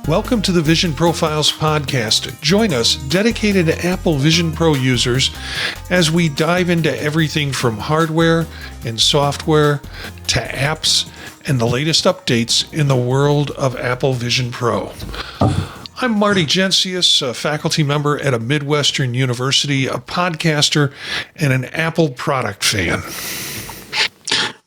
Welcome to the Vision Profiles podcast. Join us, dedicated Apple Vision Pro users, as we dive into everything from hardware and software to apps and the latest updates in the world of Apple Vision Pro. I'm Marty Gensius, a faculty member at a Midwestern university, a podcaster, and an Apple product fan.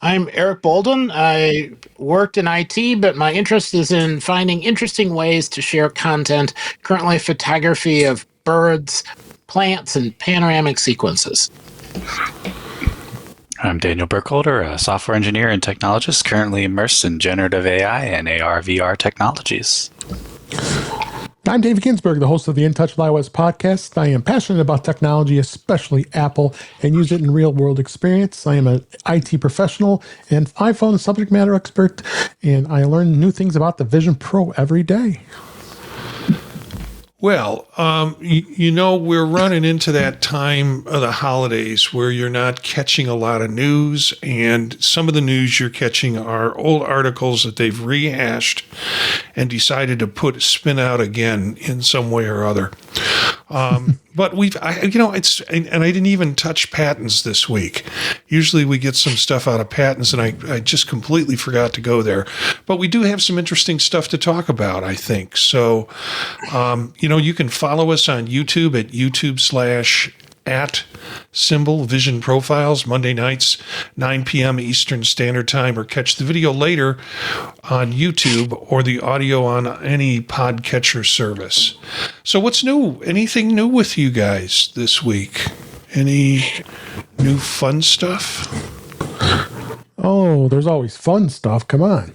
I'm Eric Bolden. I worked in IT, but my interest is in finding interesting ways to share content, currently photography of birds, plants, and panoramic sequences. I'm Daniel Burkholder, a software engineer and technologist currently immersed in generative AI and AR/VR technologies. I'm David Ginsburg, the host of the In Touch with iOS podcast. I am passionate about technology, especially Apple, and use it in real-world experience. I am an IT professional and iPhone subject matter expert, and I learn new things about the Vision Pro every day. Well, we're running into that time of the holidays where you're not catching a lot of news, and some of the news you're catching are old articles that they've rehashed and decided to spin out again in some way or other. But I didn't even touch patents this week. Usually we get some stuff out of patents, and I just completely forgot to go there. But we do have some interesting stuff to talk about, I think. So, you can follow us on YouTube at YouTube/@Vision Profiles, Monday nights, 9 p.m. Eastern Standard Time, or catch the video later on YouTube or the audio on any podcatcher service. So what's new? Anything new with you guys this week? Any new fun stuff? Oh, there's always fun stuff. Come on.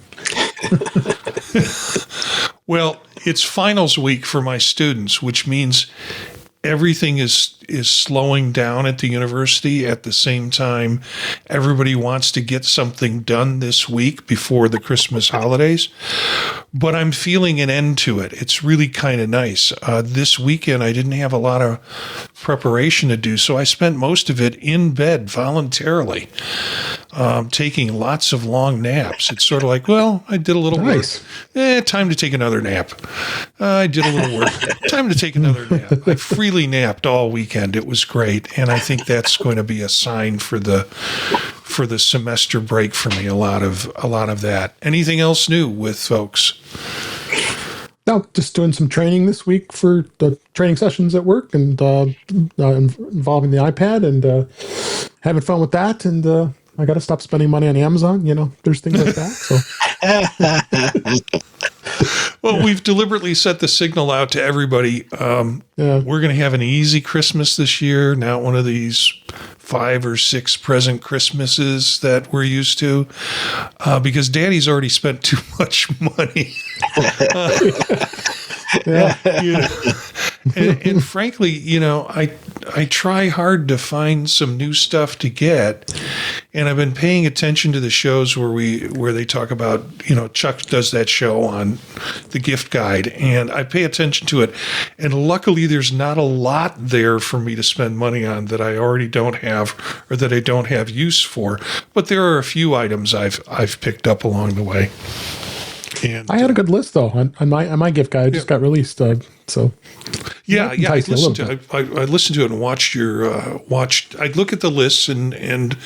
Well, it's finals week for my students, which means everything is slowing down at the university. At the same time, everybody wants to get something done this week before the Christmas holidays. But I'm feeling an end to it. It's really kind of nice. This weekend, I didn't have a lot of preparation to do, so I spent most of it in bed voluntarily, taking lots of long naps. It's sort of like, well, I did a little work. Time to take another nap. I did a little work. Time to take another nap. I freely napped all weekend. It was great, and I think that's going to be a sign for the semester break for me. A lot of that. Anything else new with folks? No, just doing some training this week for the training sessions at work, and involving the iPad, and having fun with that. And I got to stop spending money on Amazon. There's things like that. So. Well, we've deliberately set the signal out to everybody. We're going to have an easy Christmas this year, not one of these 5 or 6 present Christmases that we're used to, because Daddy's already spent too much money. And frankly, I try hard to find some new stuff to get, and I've been paying attention to the shows where they talk about, Chuck does that show on the gift guide, and I pay attention to it, and luckily there's not a lot there for me to spend money on that I already don't have or that I don't have use for, but there are a few items I've picked up along the way. And I had a good list though on my gift guide. It just got released, so yeah. I listened to it and watched I'd look at the lists and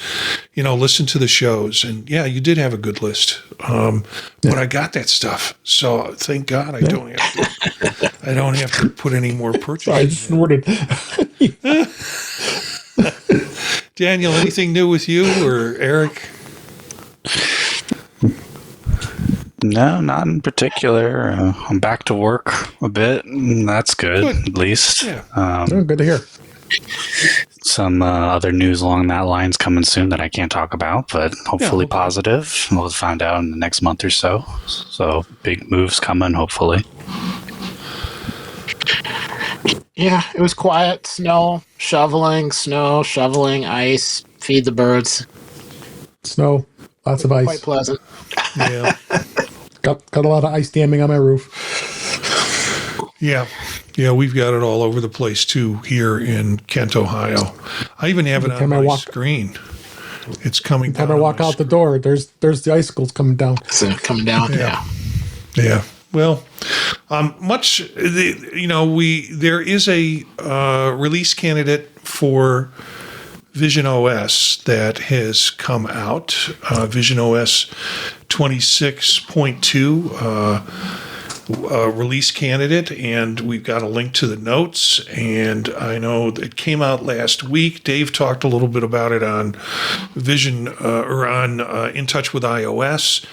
listen to the shows, and you did have a good list. But I got that stuff, so thank God I don't have to put any more purchases. I just snorted. Daniel, anything new with you or Eric? No, not in particular. I'm back to work a bit, and that's good. At least. Yeah. Good to hear. Some other news along that line's coming soon that I can't talk about, but hopefully positive. We'll find out in the next month or so. So big moves coming, hopefully. Yeah, it was quiet. Snow shoveling, ice, feed the birds. Snow, lots of ice. Quite pleasant. Yeah. Got a lot of ice damming on my roof. Yeah, we've got it all over the place too here in Kent, Ohio. I even have it on my screen. It's coming down. Every time I walk out the door, there's the icicles coming down. So coming down, yeah. Yeah. Well, There is a release candidate for VisionOS that has come out, VisionOS 26.2 release candidate, and we've got a link to the notes. And I know it came out last week. Dave talked a little bit about it on In Touch with iOS.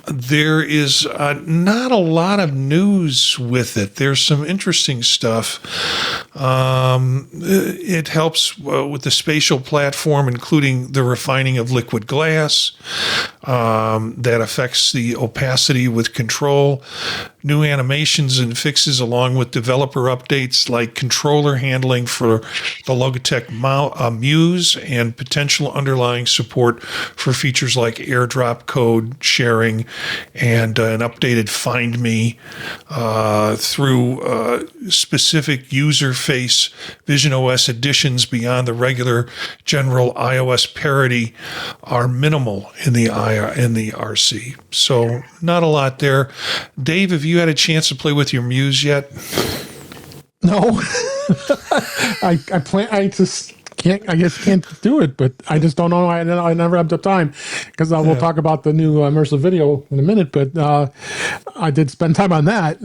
There is not a lot of news with it. There's some interesting stuff. It helps with the spatial platform, including the refining of liquid glass that affects the opacity with control. New animations and fixes, along with developer updates like controller handling for the Logitech Muse and potential underlying support for features like AirDrop code sharing and an updated Find Me through specific user face VisionOS additions beyond the regular general iOS parity are minimal in the RC. So not a lot there. Dave, have you had a chance to play with your Muse yet? No. I just can't. I guess can't do it, but I just don't know. I never have the time because we'll talk about the new immersive video in a minute. But I did spend time on that.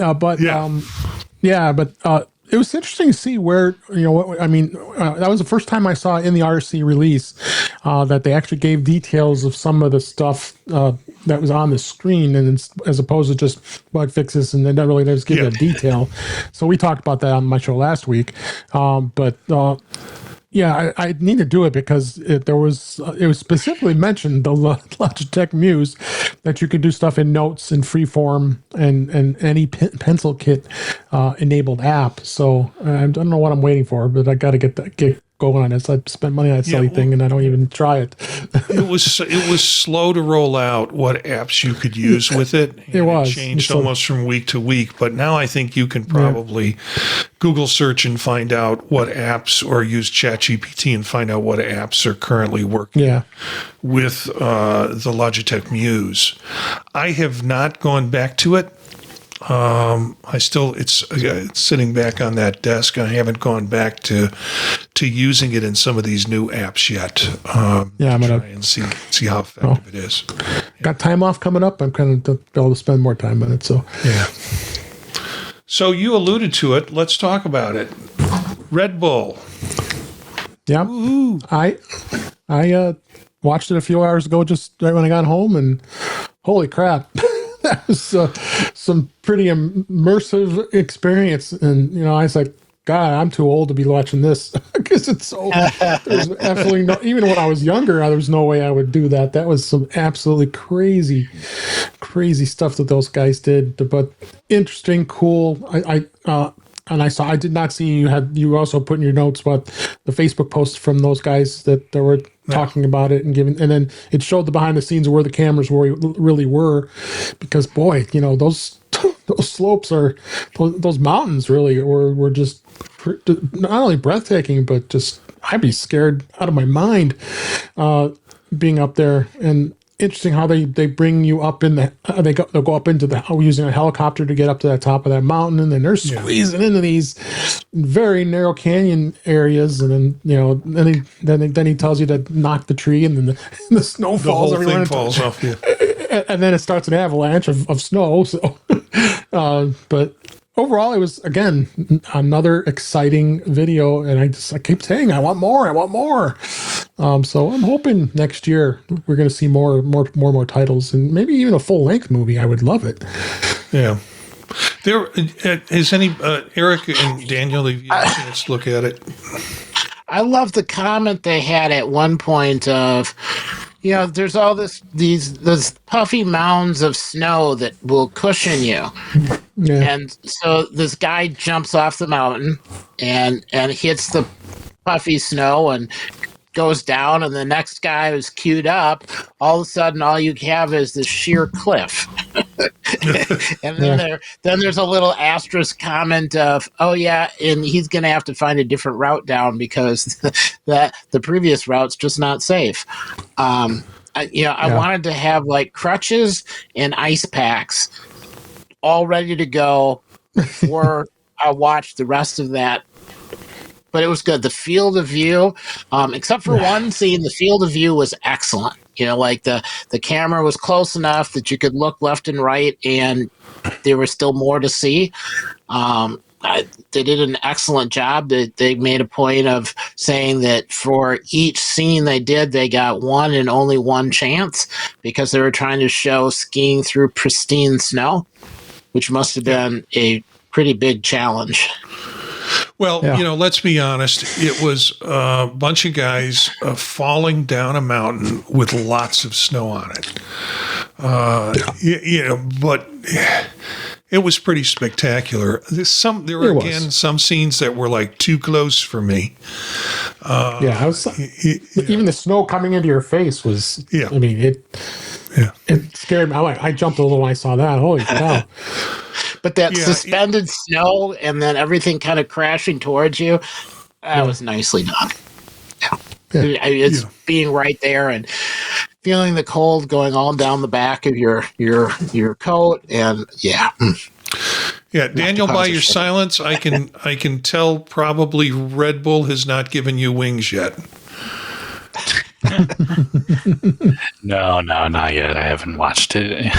It was interesting to see where, that was the first time I saw in the RC release that they actually gave details of some of the stuff that was on the screen, and as opposed to just bug fixes, and they don't really just give you a detail. So we talked about that on my show last week. I need to do it because it was specifically mentioned, the Logitech Muse, that you could do stuff in Notes and Freeform and any pencil kit enabled app. So I don't know what I'm waiting for, but I got to get going on it. So I spent money on that silly thing, and I don't even try it. It was slow to roll out what apps you could use with it. It was. It changed almost from week to week, but now I think you can probably Google search and find out what apps, or use ChatGPT and find out what apps are currently working with the Logitech Muse. I have not gone back to it. It's sitting back on that desk. I haven't gone back to using it in some of these new apps yet. I'm gonna try and see how effective it is. Got time off coming up. I'm kind of able to spend more time on it. So So you alluded to it. Let's talk about it. Red Bull. Yeah. Woo-hoo. I watched it a few hours ago, just right when I got home, and holy crap. That was some pretty immersive experience. And, I was like, God, I'm too old to be watching this because it's so, there's absolutely no, even when I was younger, there was no way I would do that. That was some absolutely crazy stuff that those guys did, but interesting, cool. I did not see you also put in your notes about the Facebook posts from those guys that they were talking about it and then it showed the behind the scenes where the cameras really were, because boy, those slopes those mountains really were just not only breathtaking, but just I'd be scared out of my mind being up there. And interesting how they bring you up in they'll go up into using a helicopter to get up to the top of that mountain, and then they're squeezing into these very narrow canyon areas, and then then he tells you to knock the tree, and then the snow falls. The whole thing falls off you, and then it starts an avalanche of snow. So, but overall, it was, again, another exciting video, and I keep saying I want more. So I'm hoping next year we're going to see more titles, and maybe even a full-length movie. I would love it. Yeah. There is any Eric and Daniel, have you had a chance to look at it? I love the comment they had at one point of, there's all these puffy mounds of snow that will cushion you. Yeah. And so this guy jumps off the mountain and hits the puffy snow and goes down, and the next guy who's queued up, all of a sudden all you have is this sheer cliff. And then there's a little asterisk comment of, and he's going to have to find a different route down because the previous route's just not safe. I wanted to have like crutches and ice packs all ready to go before I watched the rest of that. But it was good. The field of view, except for one scene, the field of view was excellent. Like the camera was close enough that you could look left and right, and there was still more to see. They did an excellent job. They made a point of saying that for each scene they did, they got one and only one chance because they were trying to show skiing through pristine snow, which must have been a pretty big challenge. Well, let's be honest. It was a bunch of guys falling down a mountain with lots of snow on it. But it was pretty spectacular. There were again some scenes that were like too close for me. Even the snow coming into your face was. Yeah. I mean it scared me. I jumped a little when I saw that. Holy cow! But that suspended snow and then everything kind of crashing towards you, that was nicely done. It's being right there and feeling the cold going all down the back of your coat, and Daniel, by your silence, I can tell probably Red Bull has not given you wings yet. No, not yet. I haven't watched it.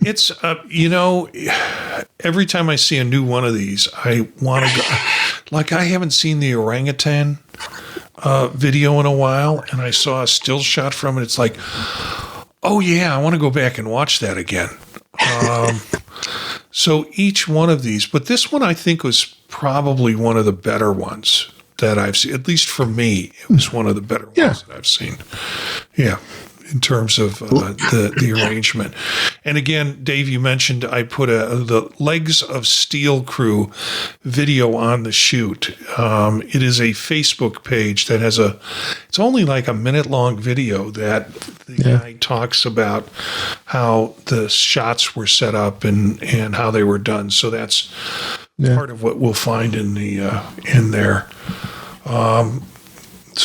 It's every time I see a new one of these, I want to go. Like, I haven't seen the orangutan video in a while, and I saw a still shot from it. It's like, oh yeah, I want to go back and watch that again. So each one of these, but this one I think was probably one of the better ones that I've seen. At least for me, it was one of the better ones that I've seen. Yeah. In terms of the arrangement. And again, Dave, you mentioned I put the Legs of Steel crew video on the shoot. It is a Facebook page that has it's only like a minute-long video that the guy talks about how the shots were set up and how they were done. So that's part of what we'll find in there. So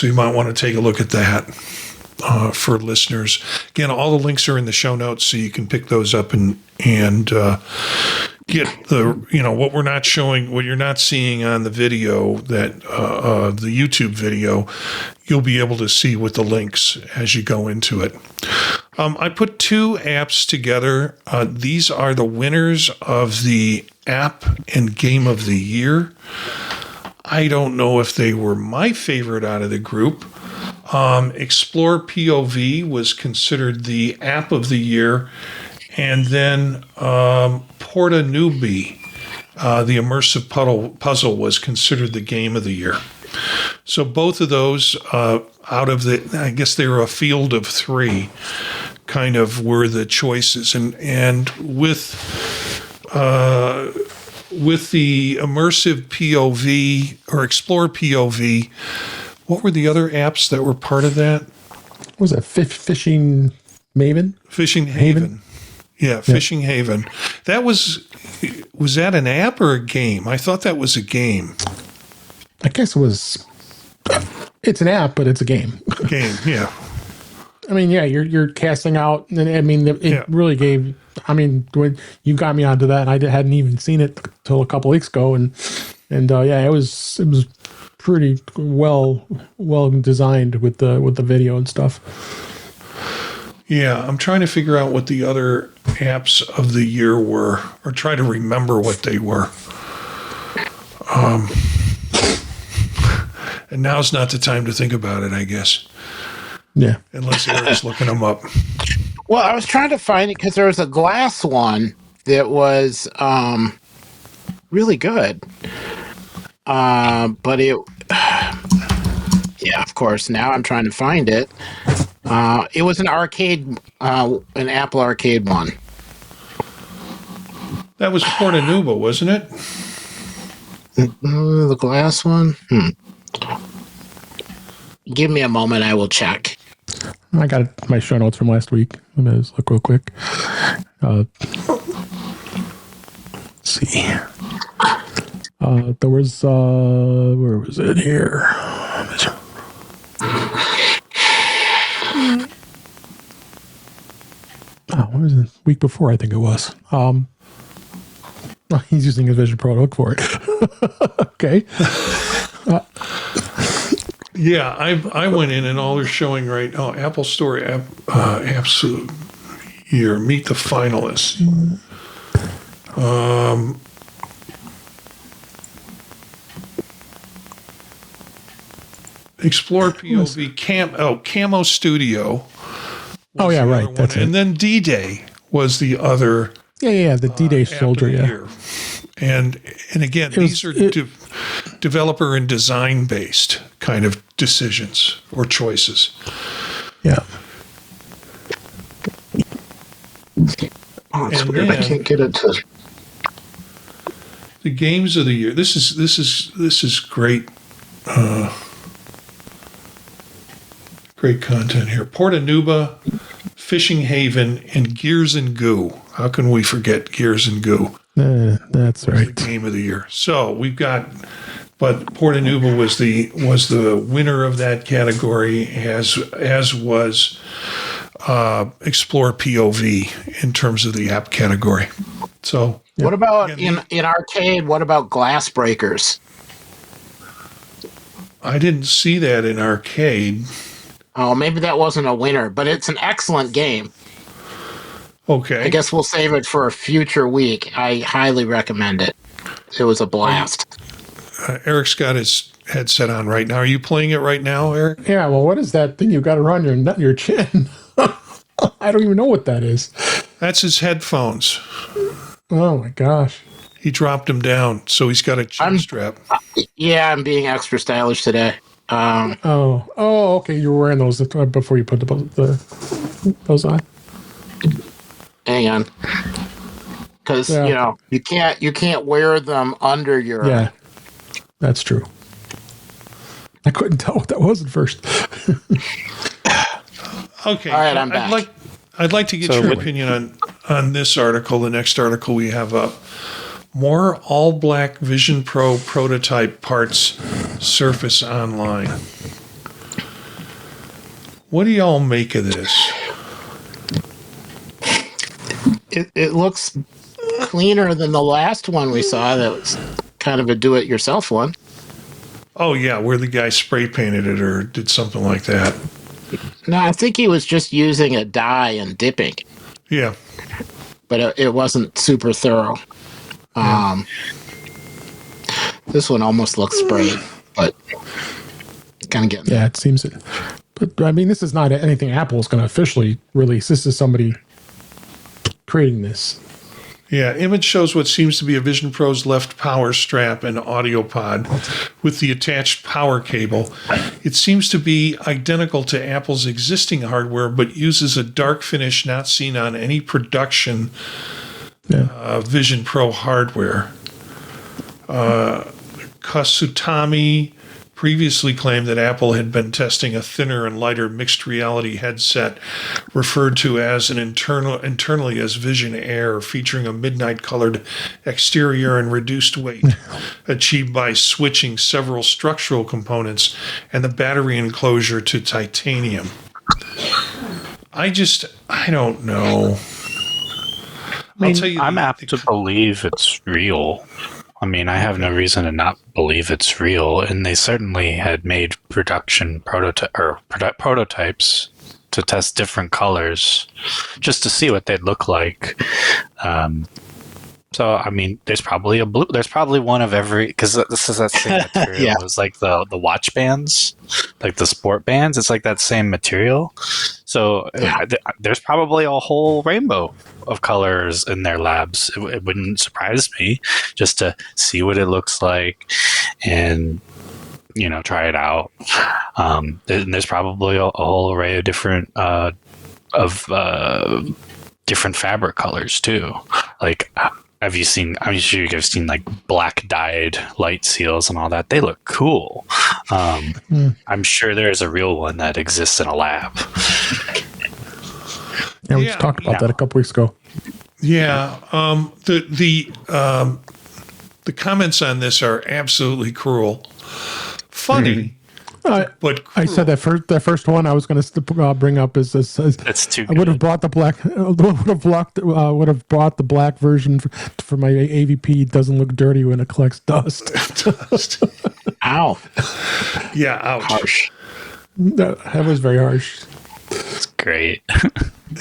you might want to take a look at that. For listeners, again, all the links are in the show notes, so you can pick those up and get what we're not showing, what you're not seeing on the video, that the YouTube video, you'll be able to see with the links as you go into it. I put two apps together. These are the winners of the app and game of the year. I don't know if they were my favorite out of the group. Explore POV was considered the app of the year, and then Porta Nubi, the immersive puzzle, was considered the game of the year. So both of those, out of I guess they were a field of three, kind of were the choices, and with the immersive POV or Explore POV. What were the other apps that were part of that? What was that Fishing Maven? Fishing Haven. Yeah, Fishing Haven. That was that an app or a game? I thought that was a game. I guess it was. It's an app, but it's a game. Game, yeah. I mean, you're casting out, and I mean, it really gave. I mean, when you got me onto that, and I hadn't even seen it until a couple weeks ago, and it was pretty well designed with the video and stuff. Yeah, I'm trying to figure out what the other apps of the year were, or try to remember what they were. And now's not the time to think about it, I guess. Yeah. Unless Eric's looking them up. Well, I was trying to find it because there was a glass one that was really good. But it, of course, now I'm trying to find it. It was an arcade, an Apple Arcade one. That was Porta Nuba, wasn't it? The glass one? Give me a moment, I will check. I got my show notes from last week. Let me just look real quick. Let's see. There was, where was it here? What was it? Week before, I think it was. He's using his Vision Pro to look for it. Okay. Yeah, I went in and all they're showing right now, Apple Store Absolute Year, meet the finalists. Explore POV, Camo Studio. Oh, yeah, right. One. That's it. And then D-Day was the other. Yeah, the D-Day soldier, yeah. Year. And again, these are developer and design based kind of decisions or choices. Yeah. Oh, it's And weird. I then- can't get it to. The games of the year. This is great. Great content here. Portanuba, Fishing Haven, and Gears and Goo. How can we forget Gears and Goo? That's right. The game of the year. So we've got, but Portanuba was the winner of that category, as was Explore POV in terms of the app category. So What about in arcade? What about Glass Breakers? I didn't see that in arcade. Oh, maybe that wasn't a winner, but it's an excellent game. Okay. I guess we'll save it for a future week. I highly recommend it. It was a blast. Eric's got his headset on right now. Are you playing it right now, Eric? Yeah, well, what is that thing you got around your chin? I don't even know what that is. That's his headphones. Oh, my gosh. He dropped them down, so he's got a chin strap. Yeah, I'm being extra stylish today. Okay. You were wearing those before you put those on. Hang on, because you can't wear them under your. Yeah, that's true. I couldn't tell what that was at first. Okay. All right, I'm back. I'd like to get your opinion on this article, the next article we have up. More all-black Vision Pro prototype parts surface online. What do y'all make of this? It looks cleaner than the last one we saw. That was kind of a do-it-yourself one. Oh, yeah, where the guy spray painted it or did something like that. No, I think he was just using a dye and dipping, Yeah. but it wasn't super thorough. This one almost looks sprayed, but kind of getting there. Yeah, it seems it. But I mean, this is not anything Apple is going to officially release. This is somebody creating this. Yeah, image shows what seems to be a Vision Pro's left power strap and audio pod with the attached power cable. It seems to be identical to Apple's existing hardware, but uses a dark finish not seen on any production Vision Pro hardware. Kasutami previously claimed that Apple had been testing a thinner and lighter mixed reality headset referred to as internally as Vision Air, featuring a midnight colored exterior and reduced weight, achieved by switching several structural components and the battery enclosure to titanium. I don't know. I'm apt to believe it's real. I mean, I have no reason to not believe it's real, and they certainly had made production prototypes to test different colors just to see what they'd look like. So, I mean, there's probably one of every, because this is that same material. Yeah. It was like the watch bands, like the sport bands. It's like that same material. So there's probably a whole rainbow of colors in their labs. It wouldn't surprise me just to see what it looks like and, try it out. And there's probably a whole array of different different fabric colors too. Like, I'm sure you guys have seen like black dyed light seals and all that. They look cool. I'm sure there's a real one that exists in a lab. Yeah, we just talked about that a couple weeks ago. Yeah. The comments on this are absolutely cruel. Funny, but I said that first one I was going to bring up is That's too I would have good. brought the black would have brought the black version for my AVP. Doesn't look dirty when it collects dust. Ow. Yeah, ouch. Harsh. That was very harsh. It's great.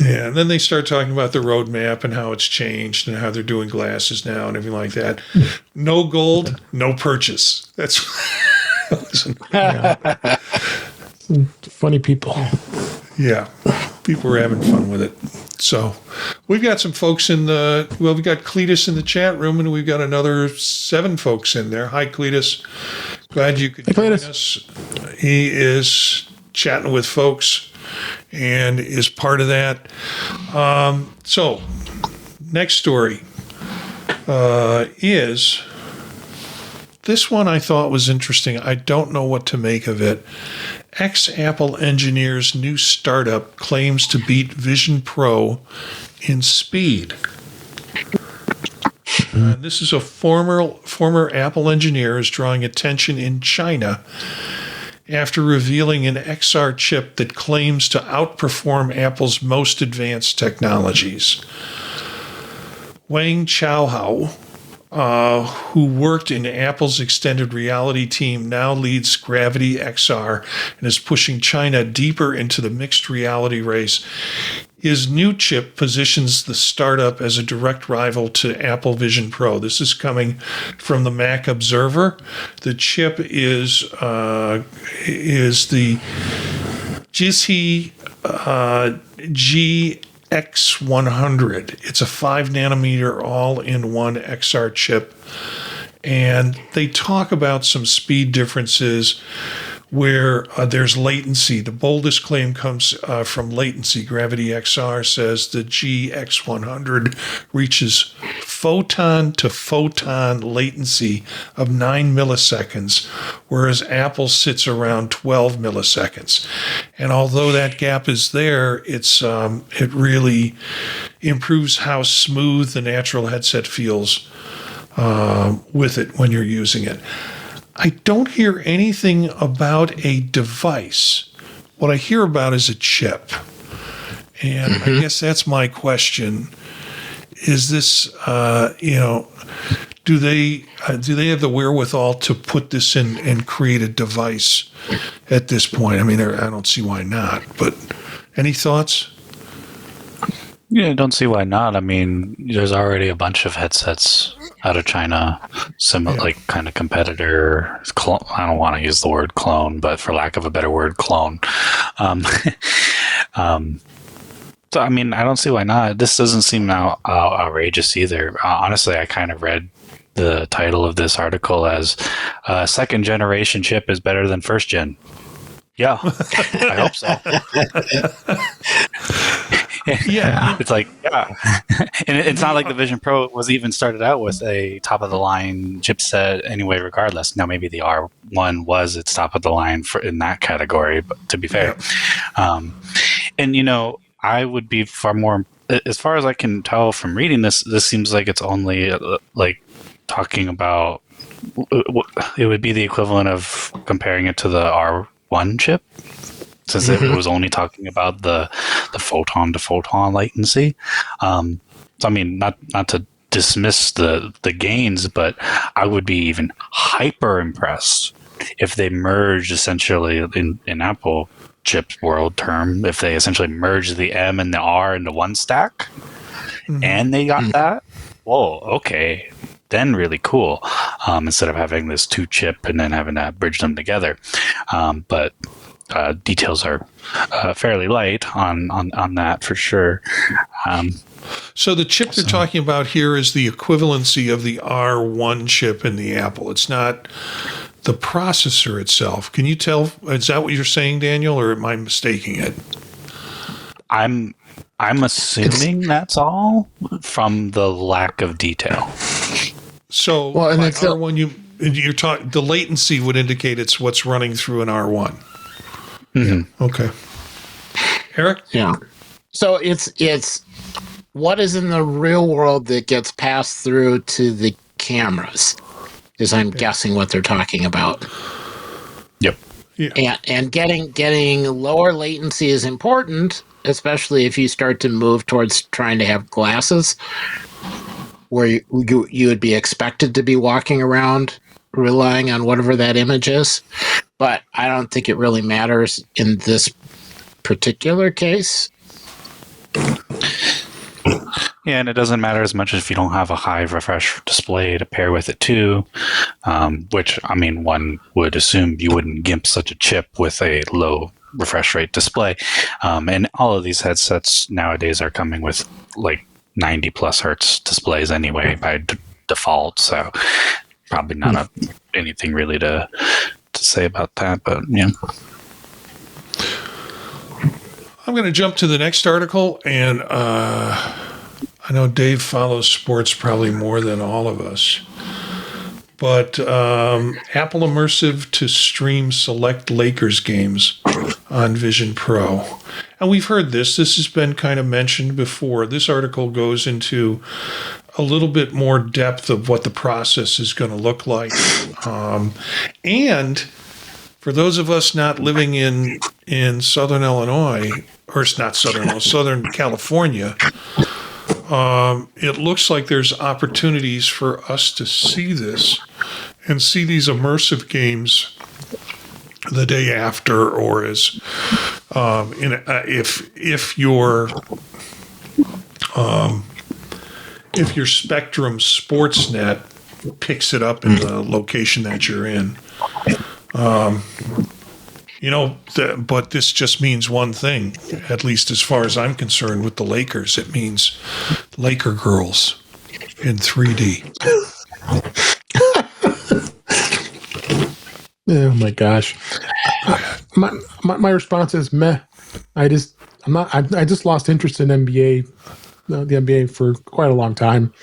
Yeah, and then they start talking about the roadmap and how it's changed and how they're doing glasses now and everything like that. No gold, no purchase. That's Funny people. yeah. People are having fun with it. So we've got some folks we've got Cletus in the chat room, and we've got another 7 folks in there. Hi, Cletus. Glad you could join us. He is chatting with folks and is part of that. So next story is this one I thought was interesting. I don't know what to make of it. Ex-Apple engineer's new startup claims to beat Vision Pro in speed. This is a former Apple engineer is drawing attention in China after revealing an XR chip that claims to outperform Apple's most advanced technologies. Wang Chaohao, who worked in Apple's extended reality team, now leads Gravity XR and is pushing China deeper into the mixed reality race. His new chip positions the startup as a direct rival to Apple Vision Pro. This is coming from the Mac Observer. The chip is the GC GX100. It's a 5 nanometer all-in-one XR chip. And they talk about some speed differences where there's latency. The boldest claim comes from latency. Gravity XR says the GX100 reaches photon-to-photon latency of 9 milliseconds, whereas Apple sits around 12 milliseconds. And although that gap is there, it really improves how smooth the natural headset feels with it when you're using it. I don't hear anything about a device. What I hear about is a chip. And I guess that's my question. Is this, do they have the wherewithal to put this in and create a device at this point? I mean, I don't see why not, but any thoughts? Yeah, I don't see why not. I mean, there's already a bunch of headsets out of China, like kind of competitor. I don't want to use the word clone, but for lack of a better word, clone. So, I mean, I don't see why not. This doesn't seem outrageous either. Honestly, I kind of read the title of this article as second generation chip is better than first gen. Yeah, I hope so. Yeah. It's like, yeah. And it's not like the Vision Pro was even started out with a top-of-the-line chipset anyway, regardless. Now, maybe the R1 was its top-of-the-line in that category, but to be fair. Yeah. And, I would be far more, as far as I can tell from reading this seems like it's only, like, talking about, it would be the equivalent of comparing it to the R1 chip, since it was only talking about the photon-to-photon latency. So, I mean, not to dismiss the gains, but I would be even hyper impressed if they merged essentially in Apple chip world term, if they essentially merged the M and the R into one stack, and they got that. Whoa, okay. Then really cool. Instead of having this 2 chip and then having to bridge them together. But details are fairly light on that for sure. So the chip they're talking about here is the equivalency of the R1 chip in the Apple. It's not the processor itself. Can you tell? Is that what you're saying, Daniel, or am I mistaking it? I'm assuming that's all from the lack of detail. So by R1, you're talking the latency would indicate it's what's running through an R1. Mm-hmm. Okay. Eric? Yeah. So it's what is in the real world that gets passed through to the cameras, is I'm guessing what they're talking about. Yep. Yeah. And getting lower latency is important, especially if you start to move towards trying to have glasses where you would be expected to be walking around relying on whatever that image is. But I don't think it really matters in this particular case. Yeah, and it doesn't matter as much if you don't have a high refresh display to pair with it too, which, I mean, one would assume you wouldn't gimp such a chip with a low refresh rate display. And all of these headsets nowadays are coming with like 90 plus hertz displays anyway by default, so probably not anything really to say about that, but yeah. I'm going to jump to the next article, and I know Dave follows sports probably more than all of us, but Apple Immersive to stream select Lakers games on Vision Pro. And we've heard this. This has been kind of mentioned before. This article goes into a little bit more depth of what the process is going to look like. And for those of us not living in Southern Illinois, or it's not Southern Illinois, Southern California, it looks like there's opportunities for us to see this and see these immersive games the day after, or as if your Spectrum Sportsnet picks it up in the location that you're in. But this just means one thing, at least as far as I'm concerned with the Lakers. It means Laker girls in 3D. Oh my gosh. My response is meh. I just lost interest in NBA, the NBA for quite a long time.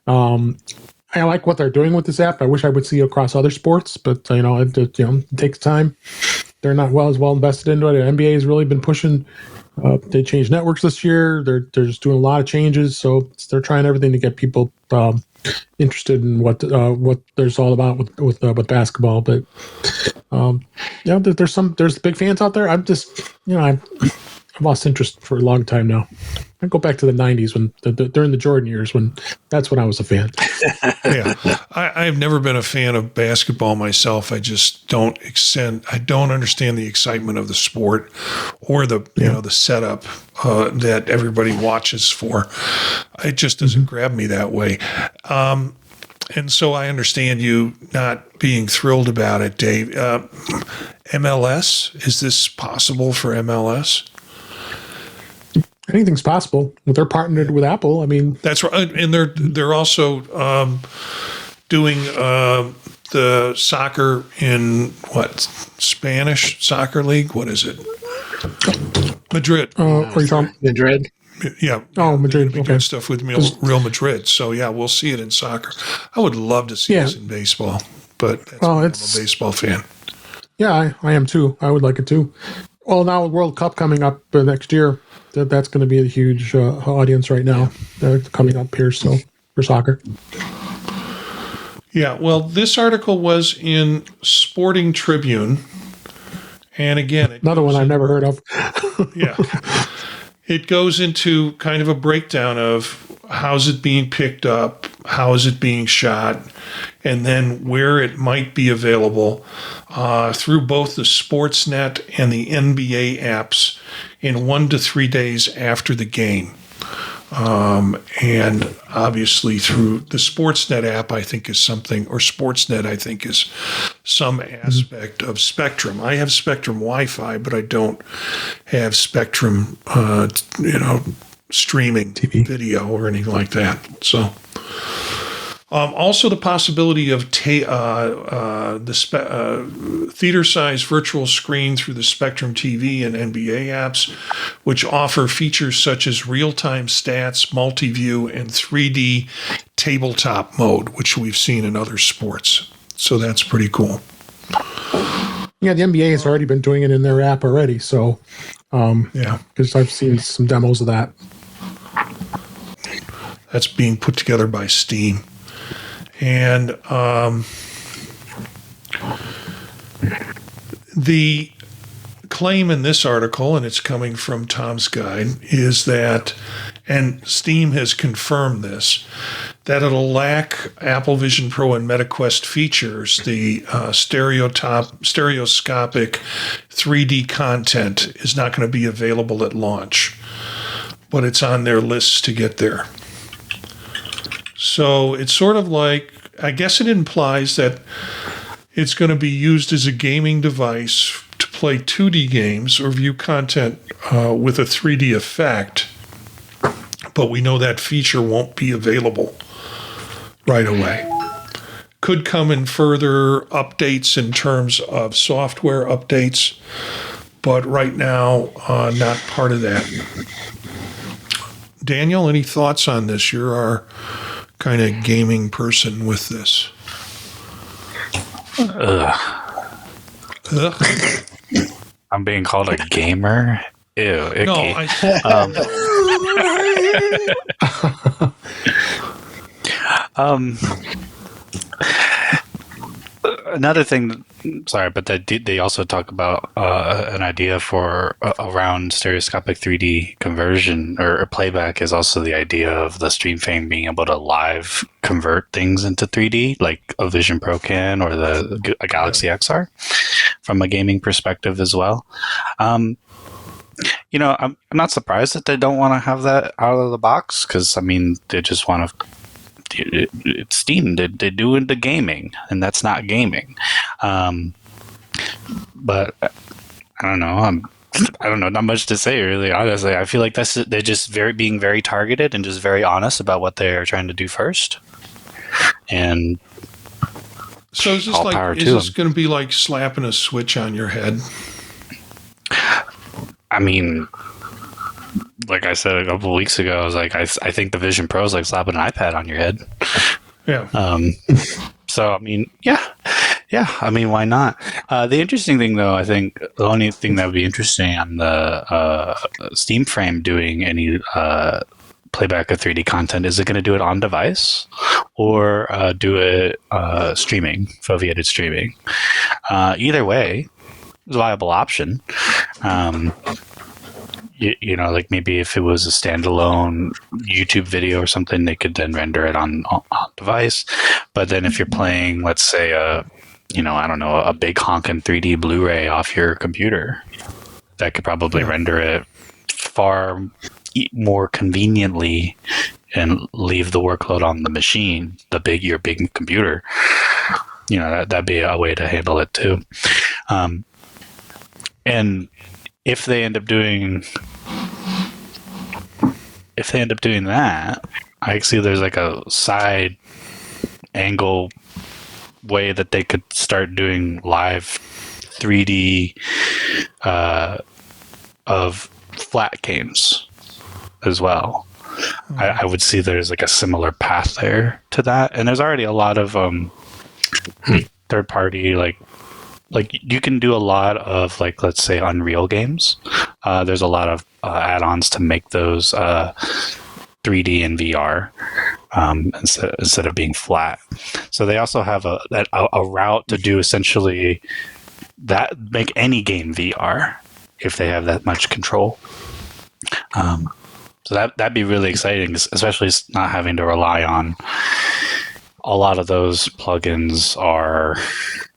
I like what they're doing with this app. I wish I would see it across other sports, but it takes time. They're not as well invested into it. The NBA has really been pushing. They changed networks this year. They're just doing a lot of changes, so they're trying everything to get people interested in what there's all about with basketball. But there's big fans out there. I've lost interest for a long time now. I go back to the 90s when during the Jordan years, when that's when I was a fan. Yeah, I've never been a fan of basketball myself. I just don't understand the excitement of the sport or the setup that everybody watches for. It just doesn't grab me that way. And so I understand you not being thrilled about it, Dave. MLS, is this possible for MLS? Anything's possible. They're partnered with Apple. I mean, that's right, and they're also doing the soccer in Spanish soccer league. What is it? Madrid. Are you talking Madrid? Yeah. Oh, Madrid. Doing stuff with Real Madrid. So yeah, we'll see it in soccer. I would love to see this in baseball, but I'm a baseball fan. Yeah, I am too. I would like it too. Well, now World Cup coming up next year. That's going to be a huge audience right now coming up here. So for soccer. Yeah. Well, this article was in Sporting Tribune, and again, another one I've never heard of. Yeah. It goes into kind of a breakdown of how's it being picked up, how is it being shot, and then where it might be available through both the Sportsnet and the NBA apps in 1 to 3 days after the game. And obviously through the Sportsnet app, I think is something, or Sportsnet, I think is some aspect of Spectrum. I have Spectrum Wi-Fi, but I don't have Spectrum, streaming TV video or anything like that. So, also the possibility of theater-size virtual screen through the Spectrum TV and NBA apps, which offer features such as real-time stats, multi-view, and 3D tabletop mode, which we've seen in other sports. So that's pretty cool. Yeah, the NBA has already been doing it in their app already. So, because I've seen some demos of that. That's being put together by Steam. And The claim in this article, and it's coming from Tom's Guide, is that, and Steam has confirmed this, that it'll lack Apple Vision Pro and MetaQuest features. The stereoscopic 3D content is not going to be available at launch, but it's on their lists to get there. So it's sort of like, I guess it implies that it's going to be used as a gaming device to play 2D games or view content with a 3D effect, but we know that feature won't be available right away. Could come in further updates in terms of software updates, but right now, not part of that. Daniel, any thoughts on this? You're our kind of gaming person with this. Ugh. I'm being called a gamer. Ew, icky. No, Another thing, sorry, but they also talk about an idea for around stereoscopic 3D conversion or playback is also the idea of the stream frame being able to live convert things into 3D, like a Vision Pro can or a Galaxy XR, from a gaming perspective as well. I'm not surprised that they don't want to have that out of the box because, I mean, they just want to. It's Steam. They do into gaming, and that's not gaming. But I don't know. I don't know. Not much to say, really. Honestly, I feel like they're just being very targeted and just very honest about what they're trying to do first. And so is this going to be like slapping a switch on your head? I mean, like I said a couple of weeks ago, I was like, I think the Vision Pro is like slapping an iPad on your head. Yeah. So, I mean, yeah. I mean, why not? The interesting thing, though, I think the only thing that would be interesting on the Steam frame doing any playback of 3D content, is it going to do it on device or do it streaming, foveated streaming? Either way, it's a viable option. Like maybe if it was a standalone YouTube video or something, they could then render it on device. But then if you're playing, let's say, a big honkin' 3D Blu-ray off your computer, that could probably render it far more conveniently and leave the workload on the machine, your big computer. That'd be a way to handle it too. And if they end up doing that, I see there's like a side angle way that they could start doing live 3D of flat games as well. I would see there's like a similar path there to that, and there's already a lot of third party like you can do a lot of, like, let's say Unreal games. There's a lot of add-ons to make those 3D and VR instead of being flat. So they also have a route to do essentially that, make any game VR if they have that much control. So that'd be really exciting, especially not having to rely on a lot of those plugins are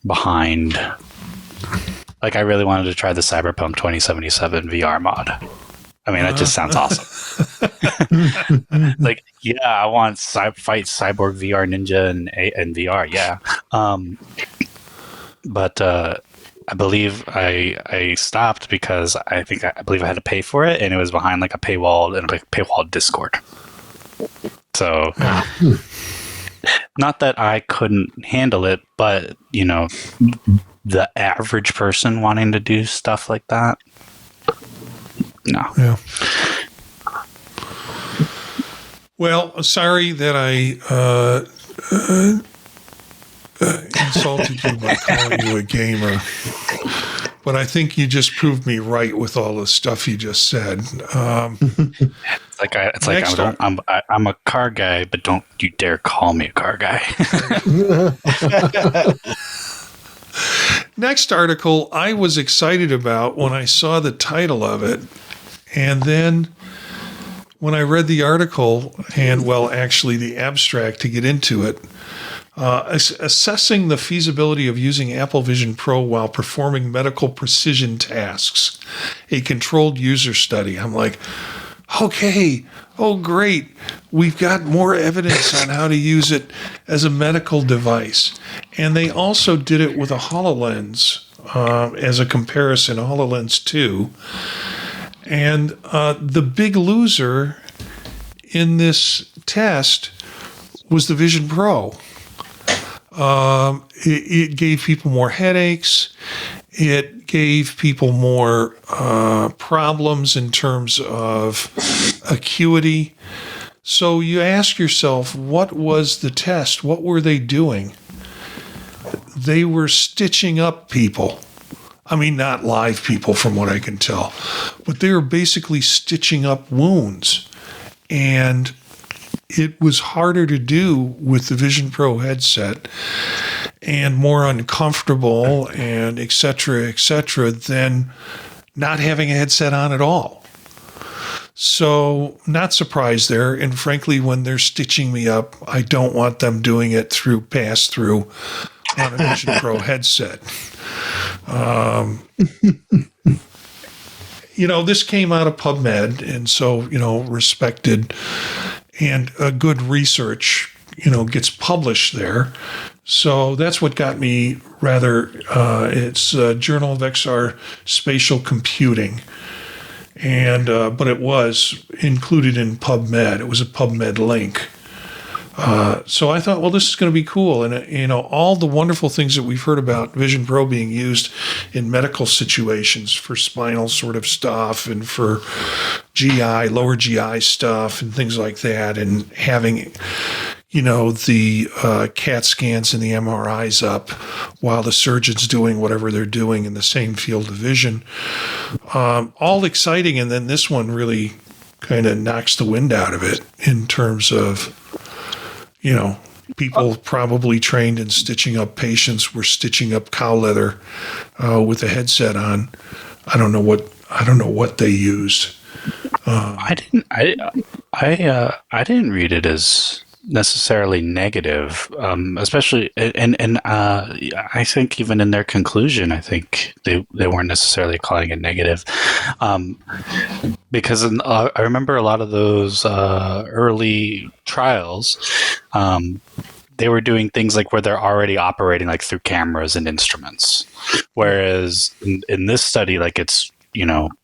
behind. Like, I really wanted to try the Cyberpunk 2077 VR mod. I mean, that just sounds awesome. Like, yeah, I want fight Cyborg VR Ninja and VR, yeah. But I believe I stopped because I believe I had to pay for it, and it was behind like a paywall and a paywall Discord. So, not that I couldn't handle it, but the average person wanting to do stuff like that, no. Yeah. Well, sorry that I insulted you by calling you a gamer, but I think you just proved me right with all the stuff you just said. I'm a car guy, but don't you dare call me a car guy. Next article I was excited about when I saw the title of it. And then when I read the article and, well, actually the abstract to get into it, assessing the feasibility of using Apple Vision Pro while performing medical precision tasks, a controlled user study. I'm like, okay, oh, great. We've got more evidence on how to use it as a medical device. And they also did it with a HoloLens as a comparison, a HoloLens 2. And the big loser in this test was the Vision Pro. It gave people more headaches. It gave people more problems in terms of acuity. So you ask yourself, what was the test? What were they doing? They were stitching up people. I mean, not live people from what I can tell, but they were basically stitching up wounds. And it was harder to do with the Vision Pro headset and more uncomfortable and et cetera, than not having a headset on at all. So not surprised there. And frankly, when they're stitching me up, I don't want them doing it through pass-through on a Vision Pro headset. This came out of PubMed, and so, respected and good research, gets published there. So that's what got me rather, it's Journal of XR Spatial Computing. And, but it was included in PubMed. It was a PubMed link. So I thought, well, this is going to be cool. And, all the wonderful things that we've heard about Vision Pro being used in medical situations for spinal sort of stuff and for GI, lower GI stuff and things like that. And having, the CAT scans and the MRIs up while the surgeon's doing whatever they're doing in the same field of vision. All exciting. And then this one really kind of knocks the wind out of it in terms of, people probably trained in stitching up patients were stitching up cow leather with a headset on. I don't know what they used. I didn't read it as necessarily negative, especially and I think even in their conclusion, I think they weren't necessarily calling it negative, because I remember a lot of those early trials. They were doing things like where they're already operating like through cameras and instruments, whereas in this study, like it's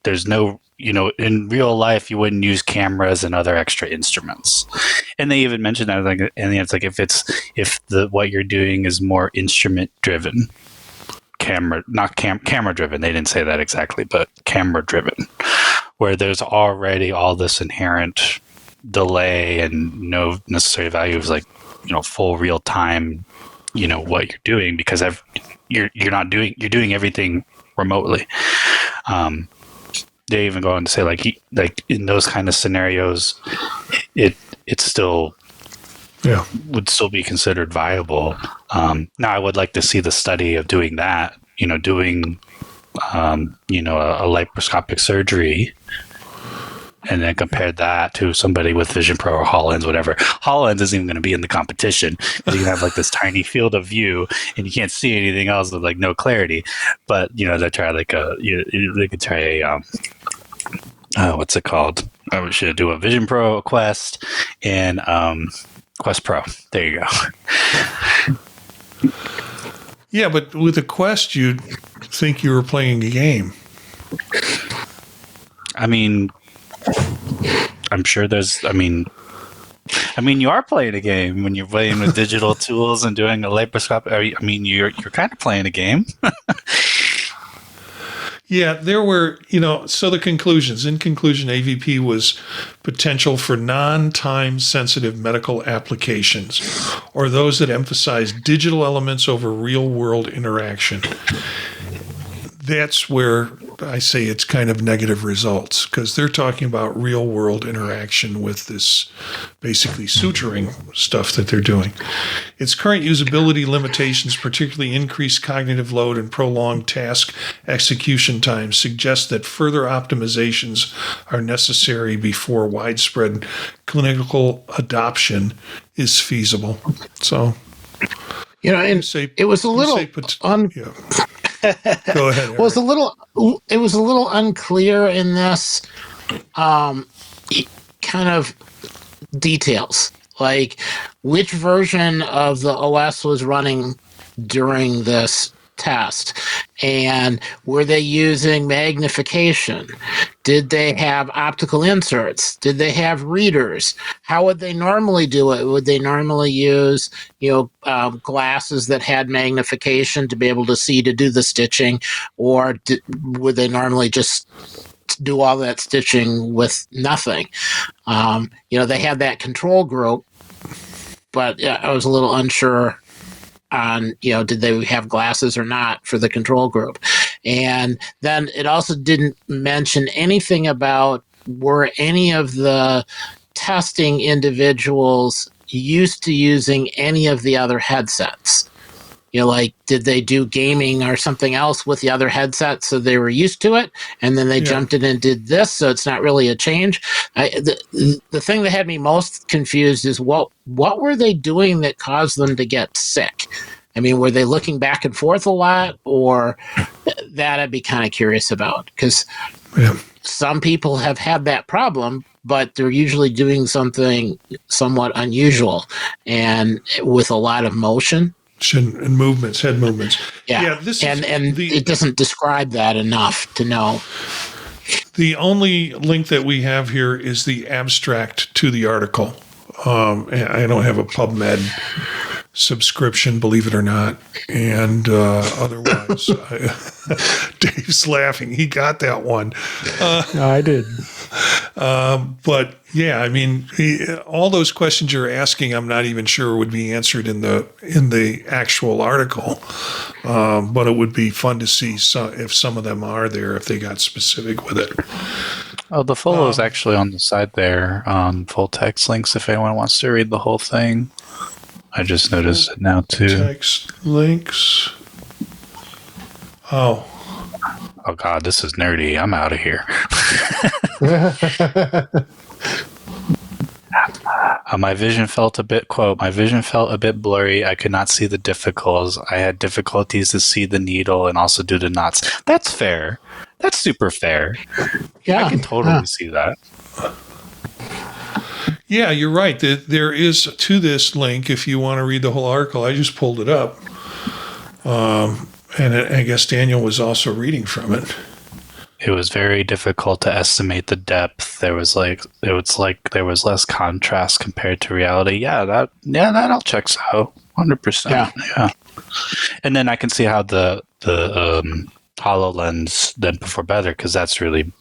there's no. In real life, you wouldn't use cameras and other extra instruments. And they even mentioned that, like, and it's like if what you're doing is more instrument driven, camera driven. They didn't say that exactly, but camera driven, where there's already all this inherent delay and no necessary value of like full real time, what you're doing because you're doing everything remotely. They even go on to say like in those kind of scenarios, it still would still be considered viable. Now I would like to see the study of doing that, doing a laparoscopic surgery, and then compare that to somebody with Vision Pro or HoloLens, whatever. HoloLens isn't even going to be in the competition. You have like this tiny field of view, and you can't see anything else with like no clarity. But they try they could try a what's it called? We should do a Vision Pro, a Quest, and Quest Pro. There you go. Yeah, but with a Quest, you'd think you were playing a game. I mean, I'm sure there's. I mean, you are playing a game when you're playing with digital tools and doing a laparoscopic. I mean, you're kind of playing a game. Yeah, there were, so the conclusions. In conclusion, AVP was potential for non-time sensitive medical applications or those that emphasize digital elements over real-world interaction. that's where I say it's kind of negative results, because they're talking about real world interaction with this basically suturing stuff that they're doing. Its current usability limitations, particularly increased cognitive load and prolonged task execution time, suggest that further optimizations are necessary before widespread clinical adoption is feasible. So, and it was a little yeah. Go ahead, Eric. it was a little unclear in this kind of details, like which version of the OS was running during this test, and were they using magnification? Did they have optical inserts? Did they have readers? How would they normally do it? Would they normally use glasses that had magnification to be able to see to do the stitching, or would they normally just do all that stitching with nothing? They had that control group, but I was a little unsure on, did they have glasses or not for the control group. And then it also didn't mention anything about, were any of the testing individuals used to using any of the other headsets? Did they do gaming or something else with the other headsets so they were used to it, and then they jumped in and did this, so it's not really a change? The thing that had me most confused is what were they doing that caused them to get sick? I mean, were they looking back and forth a lot, or that I'd be kind of curious about, because some people have had that problem, but they're usually doing something somewhat unusual and with a lot of motion. And movements, head movements. Yeah, it doesn't describe that enough to know. The only link that we have here is the abstract to the article. I don't have a PubMed subscription, believe it or not, and otherwise, Dave's laughing. He got that one. I did. But yeah, I mean, all those questions you're asking, I'm not even sure would be answered in the actual article. But it would be fun to see if some of them are there, if they got specific with it. Oh, the full is actually on the side there on full text links if anyone wants to read the whole thing. I just noticed it now too. Text links. Oh God, this is nerdy. I'm out of here. My vision felt a bit blurry. I could not see the difficult. I had difficulties to see the needle and also do the knots. That's fair. That's super fair. Yeah, I can totally see that. Yeah, you're right. There is to this link, if you want to read the whole article. I just pulled it up. And I guess Daniel was also reading from it. It was very difficult to estimate the depth. There was there was less contrast compared to reality. Yeah, that all checks out 100%. Yeah. And then I can see how the HoloLens then perform better, because that's a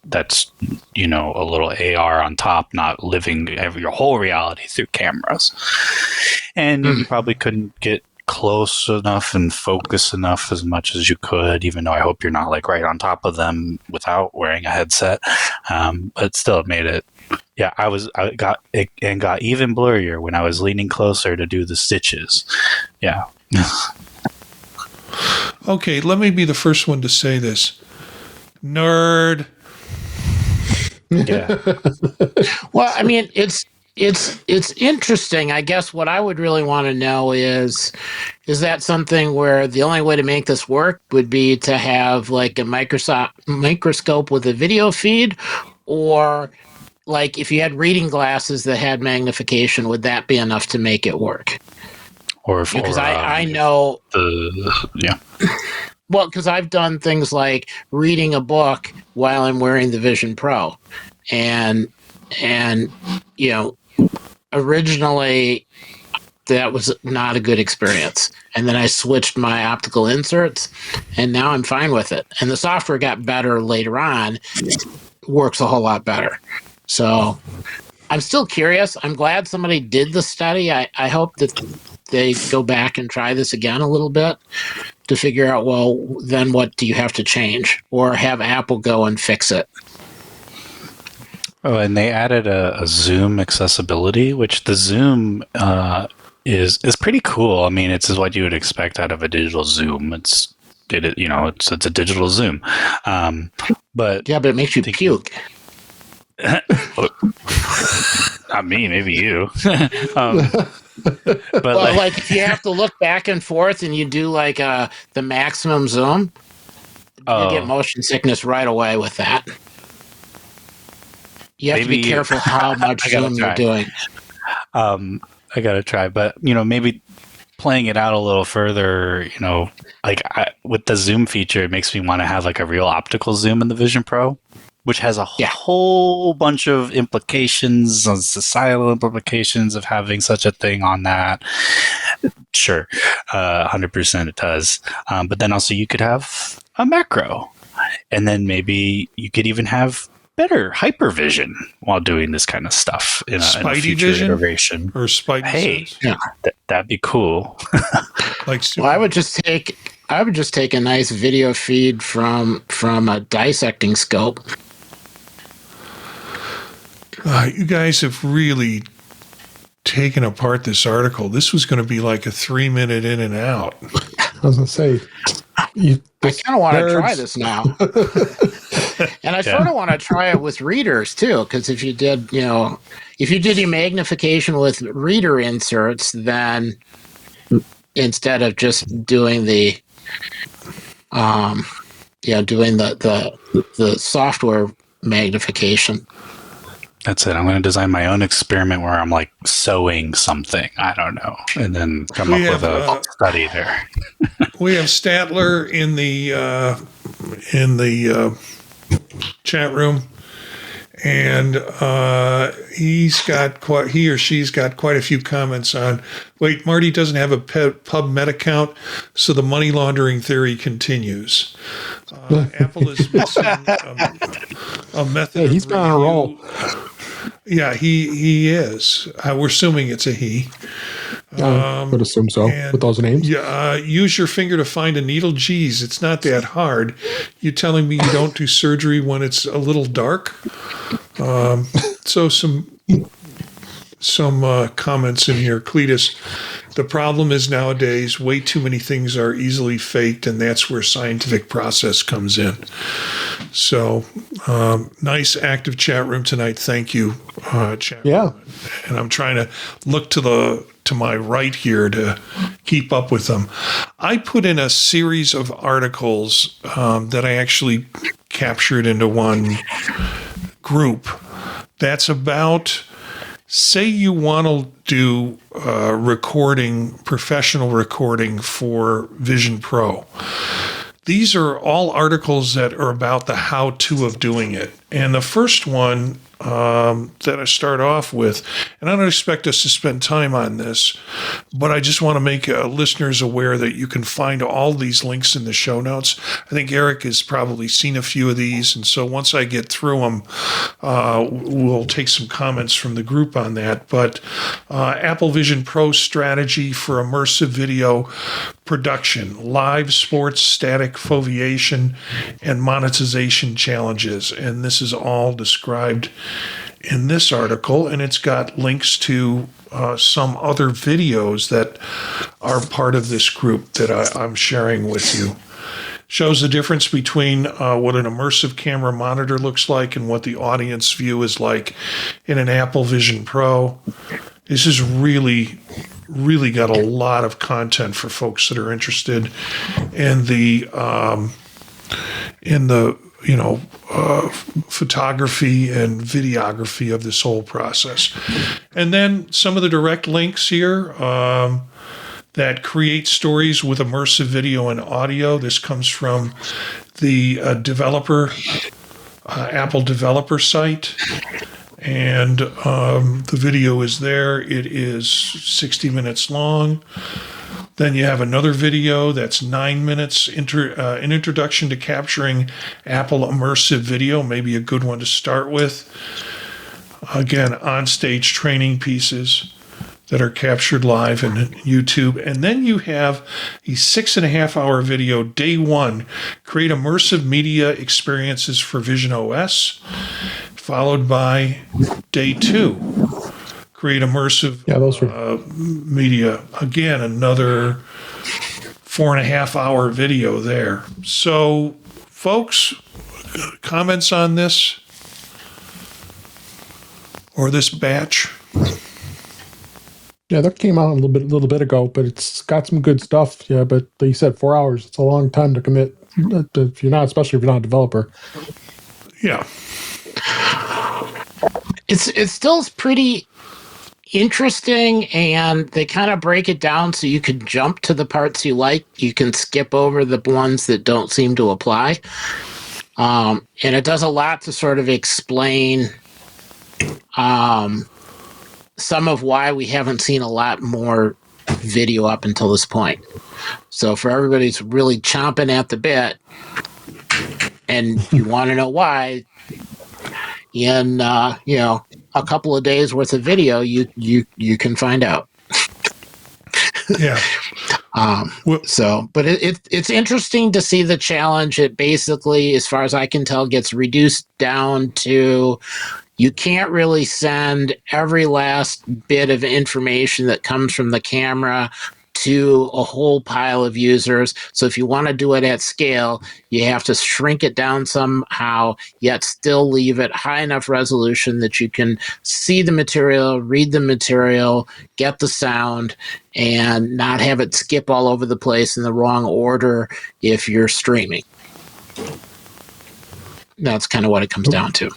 little AR on top, not living your whole reality through cameras. And you probably couldn't get close enough and focus enough as much as you could, even though I hope you're not right on top of them without wearing a headset. But still, it made it. Yeah, I got even blurrier when I was leaning closer to do the stitches. Yeah. Okay, let me be the first one to say this. Nerd. Yeah. Well, I mean, it's interesting. I guess what I would really want to know is that something where the only way to make this work would be to have like a microscope with a video feed, or like if you had reading glasses that had magnification, would that be enough to make it work? Because I know well, because I've done things like reading a book while I'm wearing the Vision Pro, and originally that was not a good experience, and then I switched my optical inserts, and now I'm fine with it. And the software got better later on, works a whole lot better. So I'm still curious. I'm glad somebody did the study. I hope that they go back and try this again a little bit. to figure out, well, then what do you have to change, or have Apple go and fix it. Oh, and they added a zoom accessibility, which the zoom is pretty cool. I mean, it's what you would expect out of a digital zoom. It's a digital zoom, but Yeah, but it makes you puke. Not me, maybe you. But Well, like if you have to look back and forth and you do like the maximum zoom, you get motion sickness right away with that. You have to be careful how much zoom you're doing. I gotta try, but maybe playing it out a little further, with the zoom feature, it makes me want to have like a real optical zoom in the Vision Pro, which has a whole bunch of implications on societal implications of having such a thing on that. Sure, 100% it does. But then also you could have a macro, and then maybe you could even have better hypervision while doing this kind of stuff in a future vision iteration. Or Spidey sense? That'd be cool. Well, I would just take a nice video feed from a dissecting scope. You guys have really taken apart this article. This was going to be like a 3-minute in and out. I was going to say, I kind of want to try this now. And I sort of want to try it with readers too, because if you did your magnification with reader inserts, then instead of just doing the software magnification. That's it. I'm going to design my own experiment where I'm like sewing something. I don't know, and then come up with a study there. We have Statler in the chat room, and he or she's got quite a few comments on. Wait, Marty doesn't have a PubMed account, so the money laundering theory continues. Apple is missing a method. Yeah, he's been on a roll. Yeah, he is. We're assuming it's a he. Would assume so with those names. Yeah, use your finger to find a needle. Geez, it's not that hard. You telling me you don't do surgery when it's a little dark? So some comments in here. Cletus, the problem is nowadays way too many things are easily faked, and that's where scientific process comes in. So nice active chat room tonight. Thank you, chat room. And I'm trying to look to my right here to keep up with them. I put in a series of articles that I actually captured into one group that's about, say you want to do professional recording for Vision Pro. These are all articles that are about the how-to of doing it. And the first one that I start off with, and I don't expect us to spend time on this, but I just want to make listeners aware that you can find all these links in the show notes. I think Eric has probably seen a few of these, and so once I get through them, we'll take some comments from the group on that. But Apple Vision Pro strategy for immersive video production, live sports, static foveation, and monetization challenges. And this is all described in this article, and it's got links to some other videos that are part of this group that I'm sharing with you. Shows the difference between what an immersive camera monitor looks like and what the audience view is like in an Apple Vision Pro. This is really got a lot of content for folks that are interested in the photography and videography of this whole process. And then some of the direct links here that create stories with immersive video and audio. This comes from the Apple developer site. And the video is there. It is 60 minutes long. Then you have another video that's 9 minutes, an introduction to capturing Apple immersive video, maybe a good one to start with. Again, on-stage training pieces. that are captured live in YouTube. And then you have a 6.5-hour video, day one, create immersive media experiences for VisionOS, followed by day two, create immersive media. Again, another 4.5-hour video there. So, folks, comments on this or this batch? Yeah, that came out a little bit ago, but it's got some good stuff. Yeah, but they said 4 hours. It's a long time to commit if you're not, especially if you're not a developer. Yeah. It's still pretty interesting, and they kind of break it down so you can jump to the parts you like. You can skip over the ones that don't seem to apply. And it does a lot to sort of explain some of why we haven't seen a lot more video up until this point. So for everybody who's really chomping at the bit and you want to know why, in a couple of days worth of video, you can find out. Yeah. But it's interesting to see the challenge. It basically, as far as I can tell, gets reduced down to you can't really send every last bit of information that comes from the camera to a whole pile of users. So if you want to do it at scale, you have to shrink it down somehow, yet still leave it high enough resolution that you can see the material, read the material, get the sound, and not have it skip all over the place in the wrong order if you're streaming. That's kind of what it comes down to.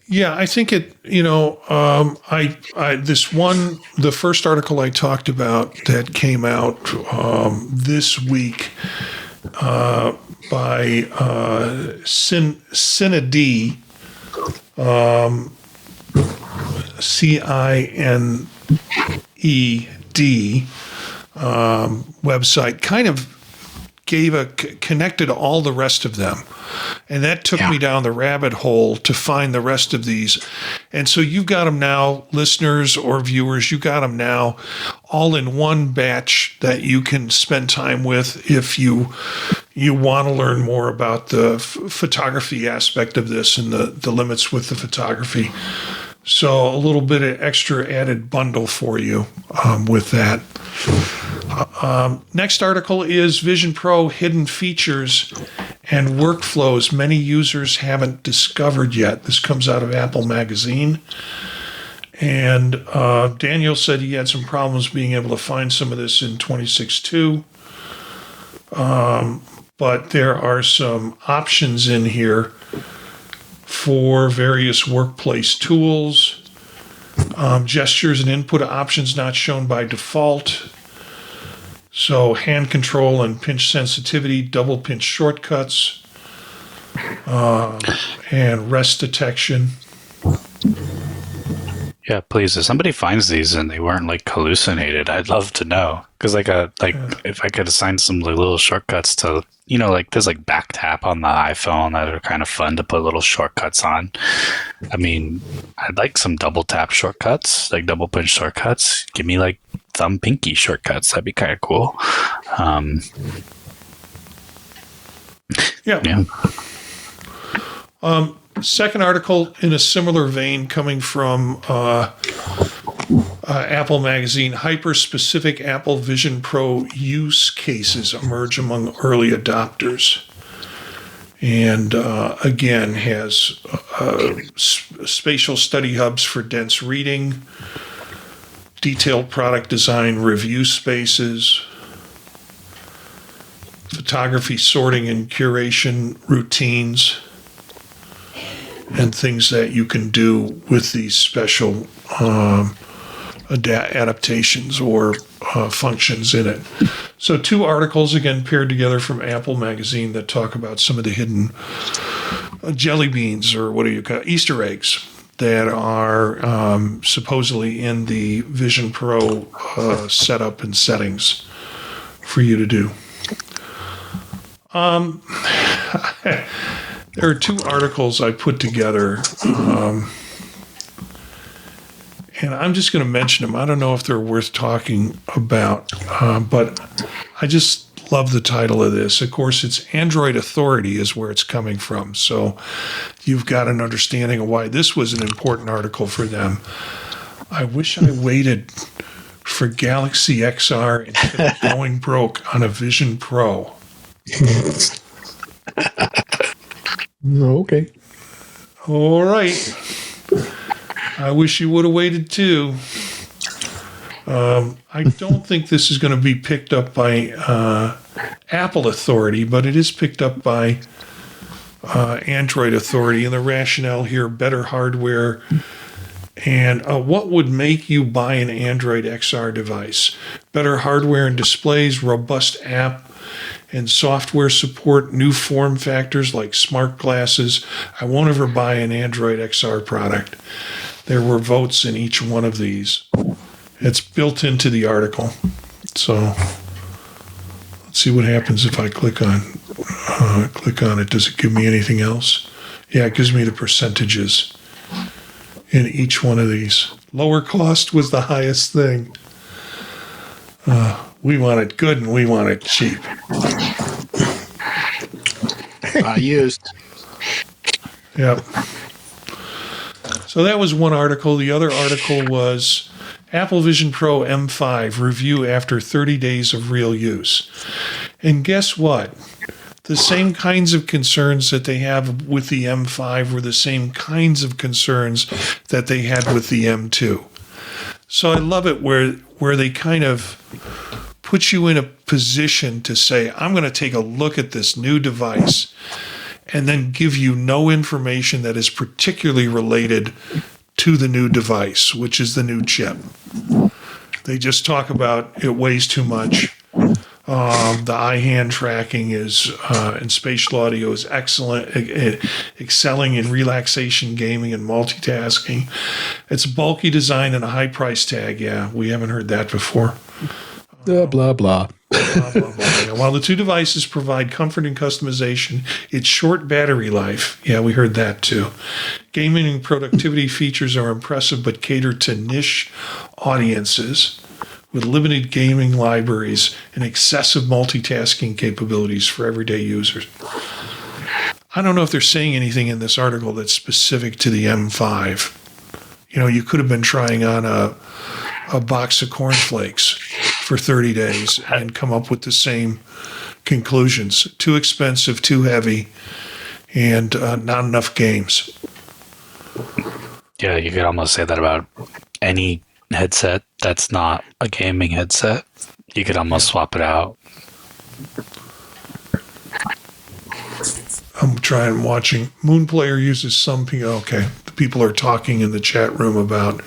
Yeah, I think it, the first article I talked about that came out this week by Cined, CINED website, kind of connected all the rest of them. And that took me down the rabbit hole to find the rest of these. And so you've got them now, listeners or viewers, you got them now all in one batch that you can spend time with if you want to learn more about the photography aspect of this and the limits with the photography. So a little bit of extra added bundle for you with that. Next article is Vision Pro hidden features and workflows many users haven't discovered yet. This comes out of Apple Magazine. And Daniel said he had some problems being able to find some of this in 26.2. But there are some options in here for various workplace tools, gestures and input options not shown by default. So hand control and pinch sensitivity, double pinch shortcuts, and rest detection. Yeah, please. If somebody finds these and they weren't like hallucinated, I'd love to know. Because if I could assign some little shortcuts to, there's like back tap on the iPhone that are kind of fun to put little shortcuts on. I mean, I'd like some double tap shortcuts, like double pinch shortcuts. Give me like thumb pinky shortcuts. That'd be kind of cool. Yeah. Second article in a similar vein coming from Apple Magazine, hyper-specific Apple Vision Pro use cases emerge among early adopters. And again, has spatial study hubs for dense reading, detailed product design review spaces, photography sorting and curation routines, and things that you can do with these special adaptations or functions in it. So 2 articles, again, paired together from Apple Magazine that talk about some of the hidden jelly beans, or what do you call it, Easter eggs, that are supposedly in the Vision Pro setup and settings for you to do. There are 2 articles I put together and I'm just going to mention them. I don't know if they're worth talking about, but I just love the title of this. Of course, it's Android Authority is where it's coming from. So you've got an understanding of why this was an important article for them. I wish I waited for Galaxy XR instead of going broke on a Vision Pro. Okay. All right. I wish you would have waited too. I don't think this is going to be picked up by Apple Authority, but it is picked up by Android Authority. And the rationale here, better hardware. And what would make you buy an Android XR device? Better hardware and displays, robust app and software support, new form factors like smart glasses. I won't ever buy an Android XR product. There were votes in each one of these. It's built into the article. So let's see what happens if I click on it. Does it give me anything else? Yeah, it gives me the percentages in each one of these. Lower cost was the highest thing. We want it good and we want it cheap. Used. Yep. So that was one article. The other article was Apple Vision Pro M5 review after 30 days of real use. And guess what? The same kinds of concerns that they have with the M5 were the same kinds of concerns that they had with the M2. So I love it where they kind of put you in a position to say, I'm going to take a look at this new device and then give you no information that is particularly related to the new device, which is the new chip. They just talk about it weighs too much. The eye-hand tracking is and spatial audio is excellent, excelling in relaxation, gaming, and multitasking. It's a bulky design and a high price tag. Yeah, we haven't heard that before. Blah, blah, blah. Blah, blah, blah. Yeah, while the two devices provide comfort and customization, its short battery life, yeah, we heard that too. Gaming and productivity features are impressive but cater to niche audiences with limited gaming libraries and excessive multitasking capabilities for everyday users. I don't know if they're saying anything in this article that's specific to the M5. You know, you could have been trying on a box of cornflakes for 30 days and come up with the same conclusions. Too expensive, too heavy, and not enough games. Yeah, you could almost say that about any headset that's not a gaming headset. You could almost swap it out. I'm trying watching. Moon Player uses some people. Okay, the people are talking in the chat room about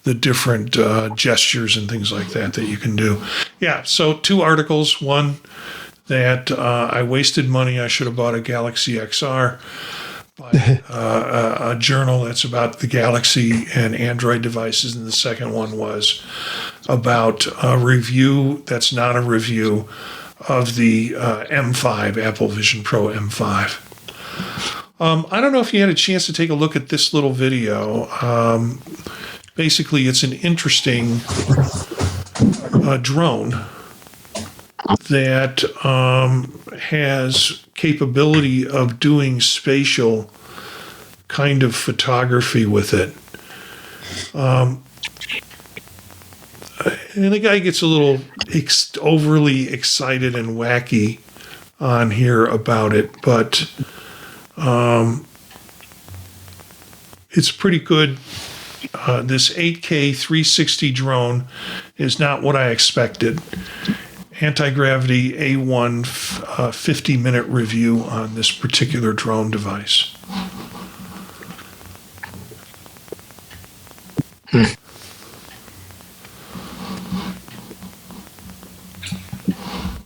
the different gestures and things like that you can do. Yeah, so two articles. One, that I wasted money. I should have bought a Galaxy XR. By a journal that's about the Galaxy and Android devices. And the second one was about a review that's not a review of the M5, Apple Vision Pro M5. I don't know if you had a chance to take a look at this little video. Basically, it's an interesting drone that has capability of doing spatial kind of photography with it. And the guy gets a little overly excited and wacky on here about it, but it's pretty good. This 8K 360 drone is not what I expected. Anti-gravity A1 50-minute review on this particular drone device.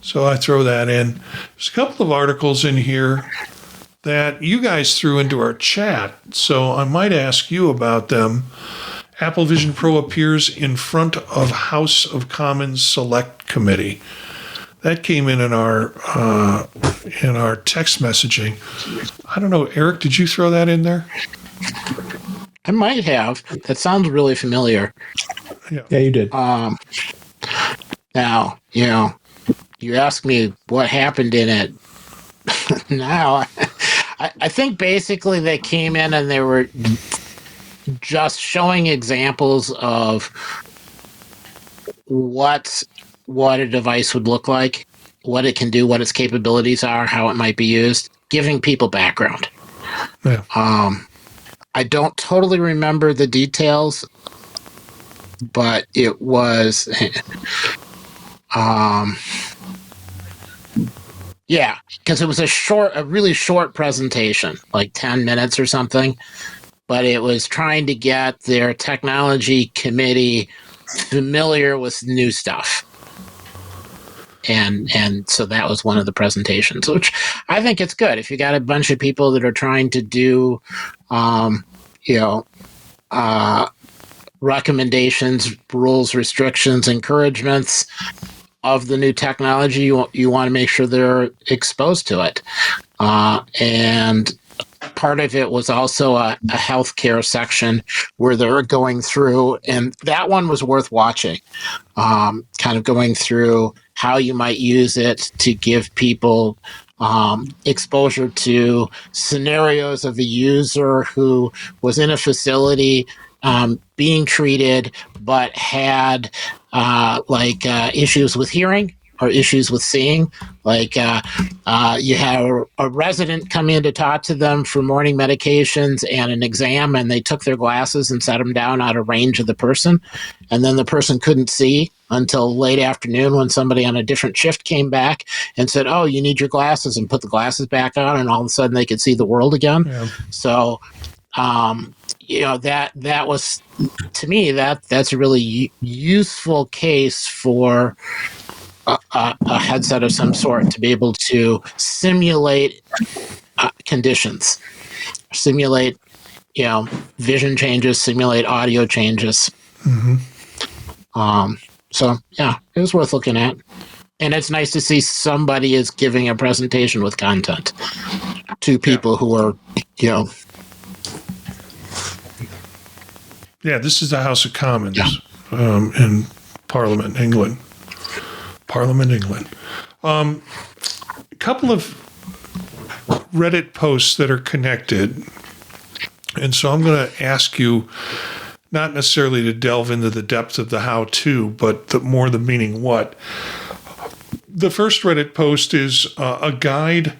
So I throw that in. There's a couple of articles in here that you guys threw into our chat, so I might ask you about them. Apple Vision Pro appears in front of House of Commons Select Committee. That came in our text messaging. I don't know, Eric, did you throw that in there? I might have. That sounds really familiar. Yeah, you did. Now, you ask me what happened in it. Now, I think basically they came in and they were just showing examples of what a device would look like, what it can do, what its capabilities are, how it might be used, giving people background. Yeah. I don't totally remember the details, but it was yeah, because it was a really short presentation, like 10 minutes or something, but it was trying to get their technology committee familiar with new stuff. And so that was one of the presentations, which I think it's good. If you got a bunch of people that are trying to do, recommendations, rules, restrictions, encouragements of the new technology, you want to make sure they're exposed to it. And part of it was also a healthcare section where they were going through, and that one was worth watching, kind of going through how you might use it to give people exposure to scenarios of a user who was in a facility being treated but had issues with hearing or issues with seeing. Like you have a resident come in to talk to them for morning medications and an exam, and they took their glasses and set them down out of range of the person. And then the person couldn't see until late afternoon when somebody on a different shift came back and said, "Oh, you need your glasses," and put the glasses back on, and all of a sudden they could see the world again. Yeah. So, that was, to me, that's a really useful case for a headset of some sort to be able to simulate conditions, simulate, vision changes, simulate audio changes. So yeah, it was worth looking at. And it's nice to see somebody is giving a presentation with content to people who are, Yeah, this is the House of Commons in Parliament, England. A couple of Reddit posts that are connected. And so I'm going to ask you not necessarily to delve into the depth of the how-to, but more the meaning what. The first Reddit post is a guide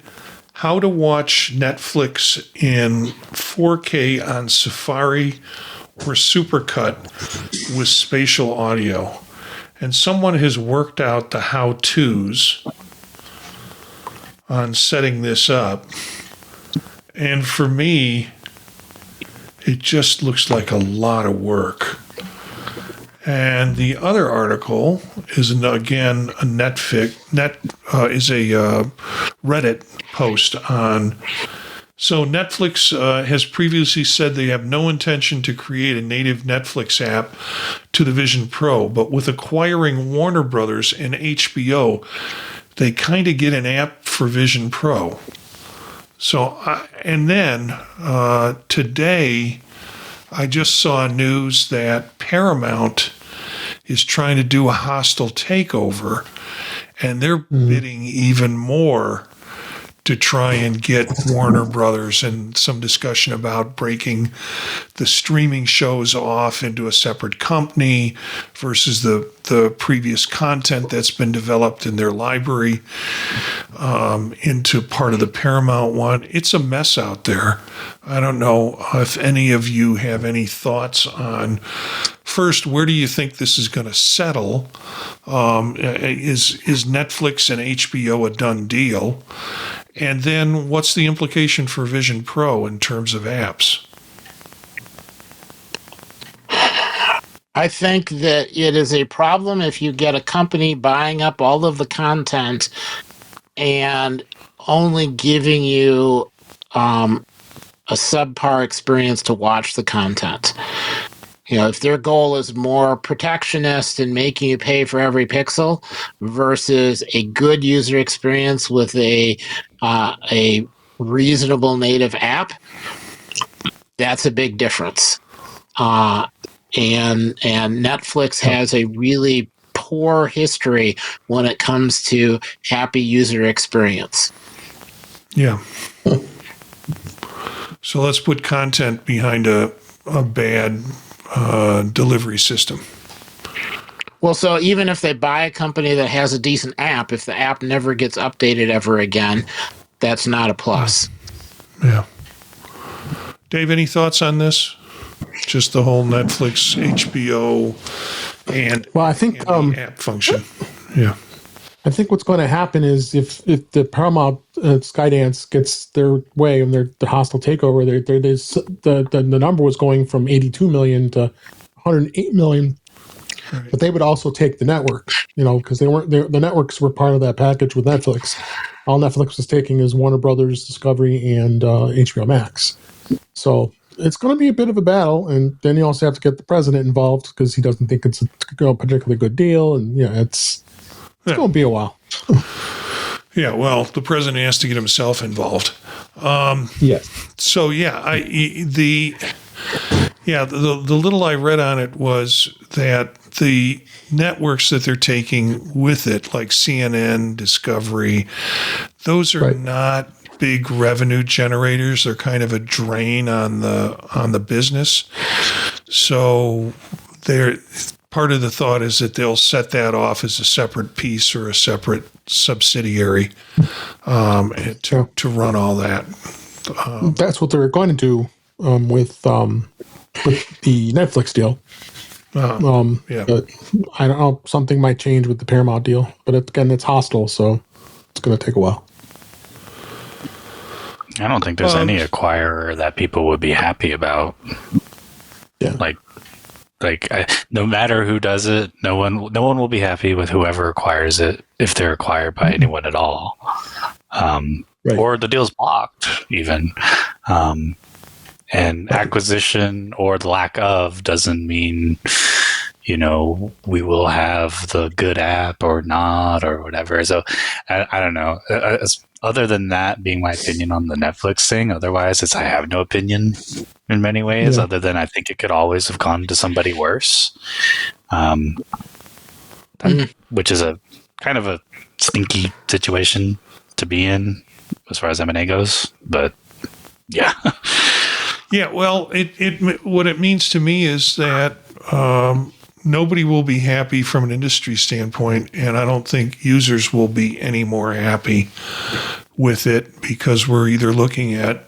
how to watch Netflix in 4K on Safari or Supercut with spatial audio. And someone has worked out the how-tos on setting this up. And for me, it just looks like a lot of work. And the other article is again a Reddit post on. So Netflix has previously said they have no intention to create a native Netflix app to the Vision Pro, but with acquiring Warner Brothers and HBO, they kind of get an app for Vision Pro. So, and then today, I just saw news that Paramount is trying to do a hostile takeover, and they're bidding even more to try and get Warner Brothers, and some discussion about breaking the streaming shows off into a separate company versus the previous content that's been developed in their library into part of the Paramount one. It's a mess out there. I don't know if any of you have any thoughts on, first, where do you think this is going to settle? Is Netflix and HBO a done deal? And then what's the implication for Vision Pro in terms of apps? I think that it is a problem if you get a company buying up all of the content and only giving you a subpar experience to watch the content. If their goal is more protectionist and making you pay for every pixel versus a good user experience with a reasonable native app, that's a big difference. and Netflix has a really poor history when it comes to happy user experience. Yeah. So let's put content behind a bad delivery system. Well, so even if they buy a company that has a decent app, if the app never gets updated ever again, that's not a plus. Yeah. Dave, any thoughts on this? Just the whole Netflix, HBO, and, Well, I think and the app function. Yeah. I think what's going to happen is if the Paramount Skydance gets their way and the hostile takeover, the number was going from 82 million to 108 million. Right. But they would also take the network, because the networks were part of that package with Netflix. All Netflix was taking is Warner Brothers, Discovery, and HBO Max. So it's going to be a bit of a battle, and then you also have to get the president involved because he doesn't think it's a particularly good deal, and it's going to be a while. Yeah, well, the president has to get himself involved. Yes. So the little I read on it was that the networks that they're taking with it, like CNN, Discovery, those are not big revenue generators. They're kind of a drain on the business. So they're part of the thought is that they'll set that off as a separate piece or a separate subsidiary to run all that. That's what they're going to do with the Netflix deal. But I don't know. Something might change with the Paramount deal, but again, it's hostile, so it's going to take a while. I don't think there's any acquirer that people would be happy about. Yeah. No matter who does it, no one will be happy with whoever acquires it if they're acquired by anyone at all, or the deal's blocked even. And acquisition or the lack of doesn't mean, we will have the good app or not or whatever. So I don't know. Other than that being my opinion on the Netflix thing, otherwise I have no opinion in many ways, other than I think it could always have gone to somebody worse, which is a kind of a stinky situation to be in as far as M&A goes. But yeah. Yeah, well, what it means to me is that nobody will be happy from an industry standpoint, and I don't think users will be any more happy with it because we're either looking at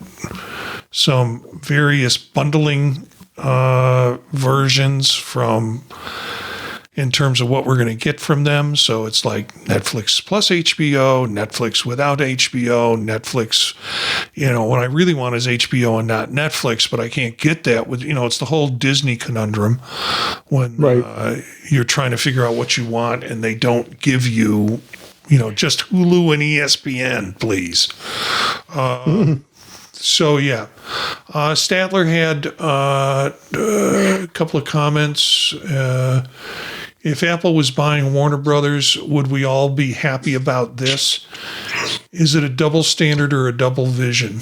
some various bundling versions in terms of what we're going to get from them. So it's like Netflix plus HBO, Netflix without HBO, Netflix, what I really want is HBO and not Netflix, but I can't get that with, it's the whole Disney conundrum when you're trying to figure out what you want and they don't give you, just Hulu and ESPN, please. So, yeah. Statler had a couple of comments. If Apple was buying Warner Brothers, would we all be happy about this? Is it a double standard or a double vision?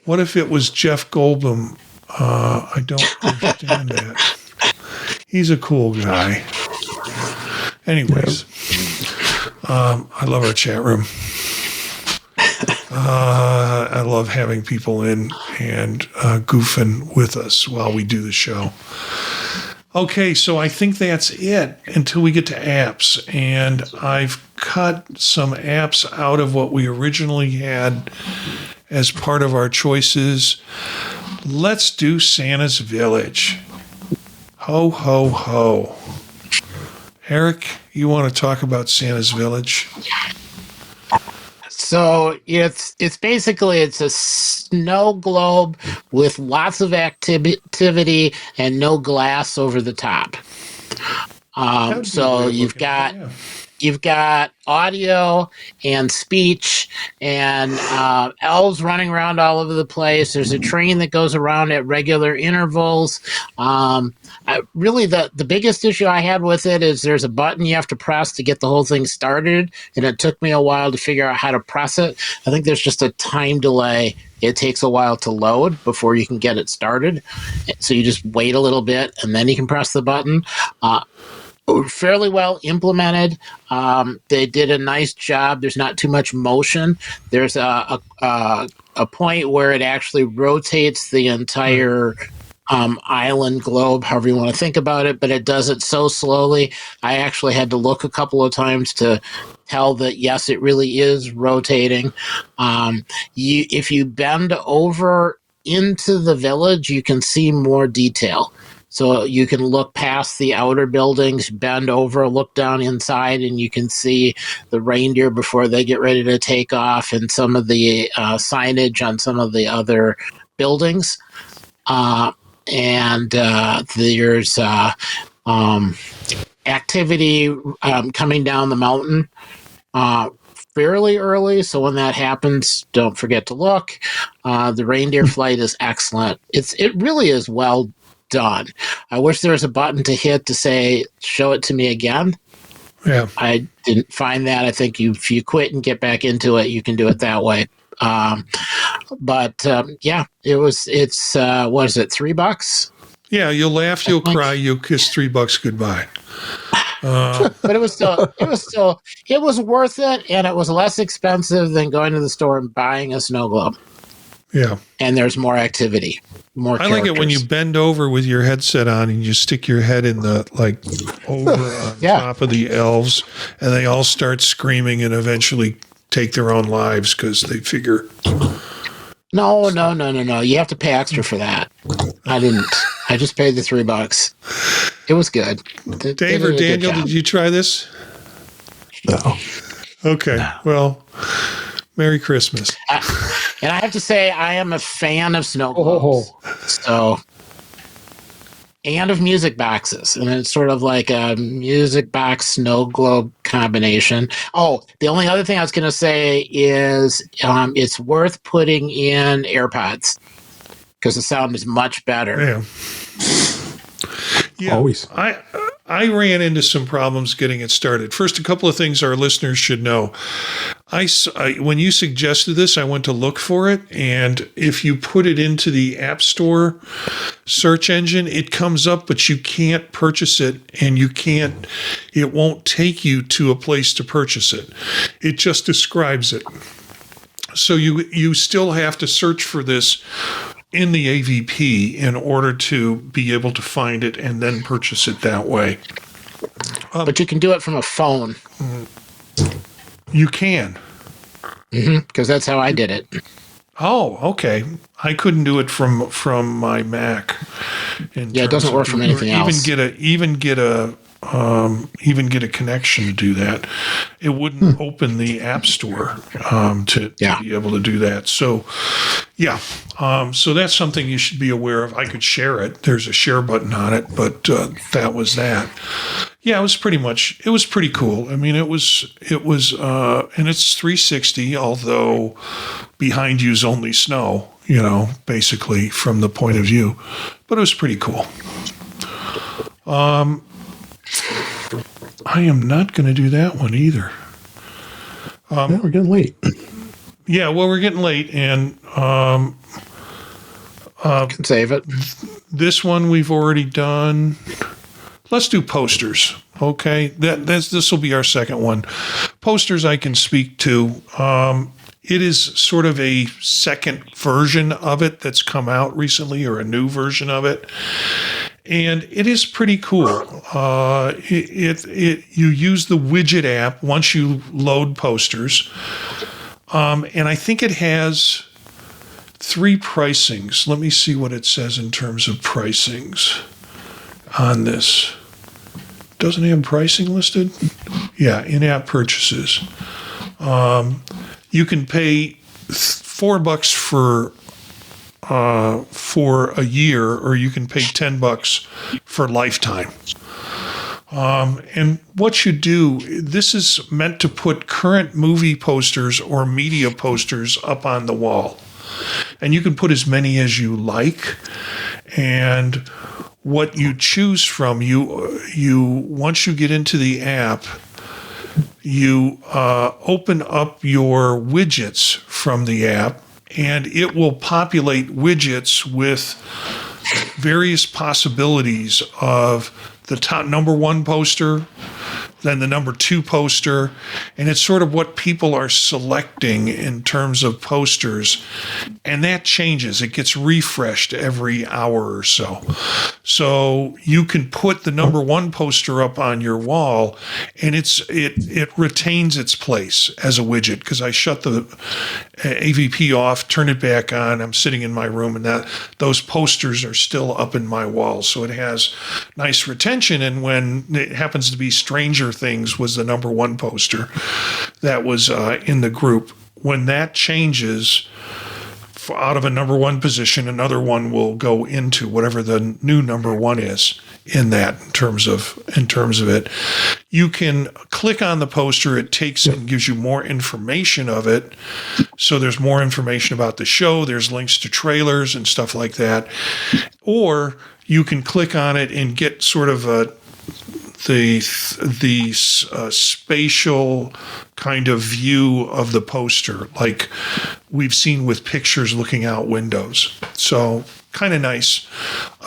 What if it was Jeff Goldblum? I don't understand that. He's a cool guy. Anyways, I love our chat room. I love having people in and goofing with us while we do the show. Okay, so I think that's it until we get to apps. And I've cut some apps out of what we originally had as part of our choices. Let's do Santa's Village. Ho, ho, ho. Eric, you want to talk about Santa's Village? So it's basically a snow globe with lots of activity and no glass over the top. So you've got you've got audio and speech and elves running around all over the place. There's a train that goes around at regular intervals. Really, the biggest issue I had with it is there's a button you have to press to get the whole thing started, and it took me a while to figure out how to press it. I think there's just a time delay. It takes a while to load before you can get it started. So you just wait a little bit, and then you can press the button. Fairly well implemented. They did a nice job. There's not too much motion. There's a point where it actually rotates the entire island, globe, however you want to think about it, but it does it so slowly. I actually had to look a couple of times to tell that, yes, it really is rotating. If you bend over into the village, you can see more detail. So you can look past the outer buildings, bend over, look down inside, and you can see the reindeer before they get ready to take off and some of the signage on some of the other buildings. And there's activity coming down the mountain fairly early, so when that happens, don't forget to look. The reindeer flight is excellent. It really is well done. I wish there was a button to hit to say, show it to me again. Yeah. I didn't find that. I think if you quit and get back into it, you can do it that way. But yeah, it's what is it, $3? Yeah, you'll laugh, you'll cry, you'll kiss $3 goodbye. But it was worth it, and it was less expensive than going to the store and buying a snow globe. Yeah. And there's more activity, more I like it when you bend over with your headset on and you stick your head in the, like, over on top of the elves, and they all start screaming and eventually take their own lives because they figure. No. You have to pay extra for that. I didn't. I just paid the $3. It was good. Dave or Daniel, did you try this? No. Okay. No. Well, Merry Christmas. And I have to say, I am a fan of snow globes. So, and of music boxes. And it's sort of like a music box snow globe combination. Oh, the only other thing I was going to say is it's worth putting in AirPods because the sound is much better. Yeah. Always. I ran into some problems getting it started. First, a couple of things our listeners should know. When you suggested this, I went to look for it, and if you put it into the App Store search engine, it comes up, but you can't purchase it, and it won't take you to a place to purchase it. It just describes it. So you still have to search for this in the AVP in order to be able to find it and then purchase it that way. But you can do it from a phone. You can. Because that's how I did it. Oh, okay. I couldn't do it from my Mac. It doesn't work from anything else. Even get a connection to do that. It wouldn't open the App Store to be able to do that. So, yeah. So that's something you should be aware of. I could share it. There's a share button on it, but that was that. Yeah, it was pretty cool. I mean, it was, and it's 360, although behind you is only snow, basically from the point of view, but it was pretty cool. I am not going to do that one either. We're getting late. Yeah, well, we're getting late, and can save it. This one we've already done. Let's do posters, okay? This will be our second one. Posters I can speak to. It is sort of a second version of it that's come out recently, or a new version of it. And it is pretty cool. You use the widget app once you load posters. And I think it has 3 pricings. Let me see what it says in terms of pricings on this. Doesn't it have pricing listed? Yeah, in-app purchases. You can pay $4 for a year, or you can pay $10 for lifetime. And what you do, this is meant to put current movie posters or media posters up on the wall. And you can put as many as you like. And what you choose from, you once you get into the app, you open up your widgets from the app, and it will populate widgets with various possibilities of the top number one poster, then the number two poster, and it's sort of what people are selecting in terms of posters, and that changes. It gets refreshed every hour or so. So you can put the number one poster up on your wall, and it retains its place as a widget, because I shut the AVP off, turn it back on. I'm sitting in my room, and those posters are still up in my wall, so it has nice retention. And when it happens to be Stranger Things was the number one poster that was in the group, when that changes out of a number one position, another one will go into whatever the new number one is in that, in terms of it. You can click on the poster, it takes and gives you more information of it. So there's more information about the show, there's links to trailers and stuff like that. Or you can click on it and get sort of the spatial kind of view of the poster, like we've seen with pictures looking out windows. So kind of nice.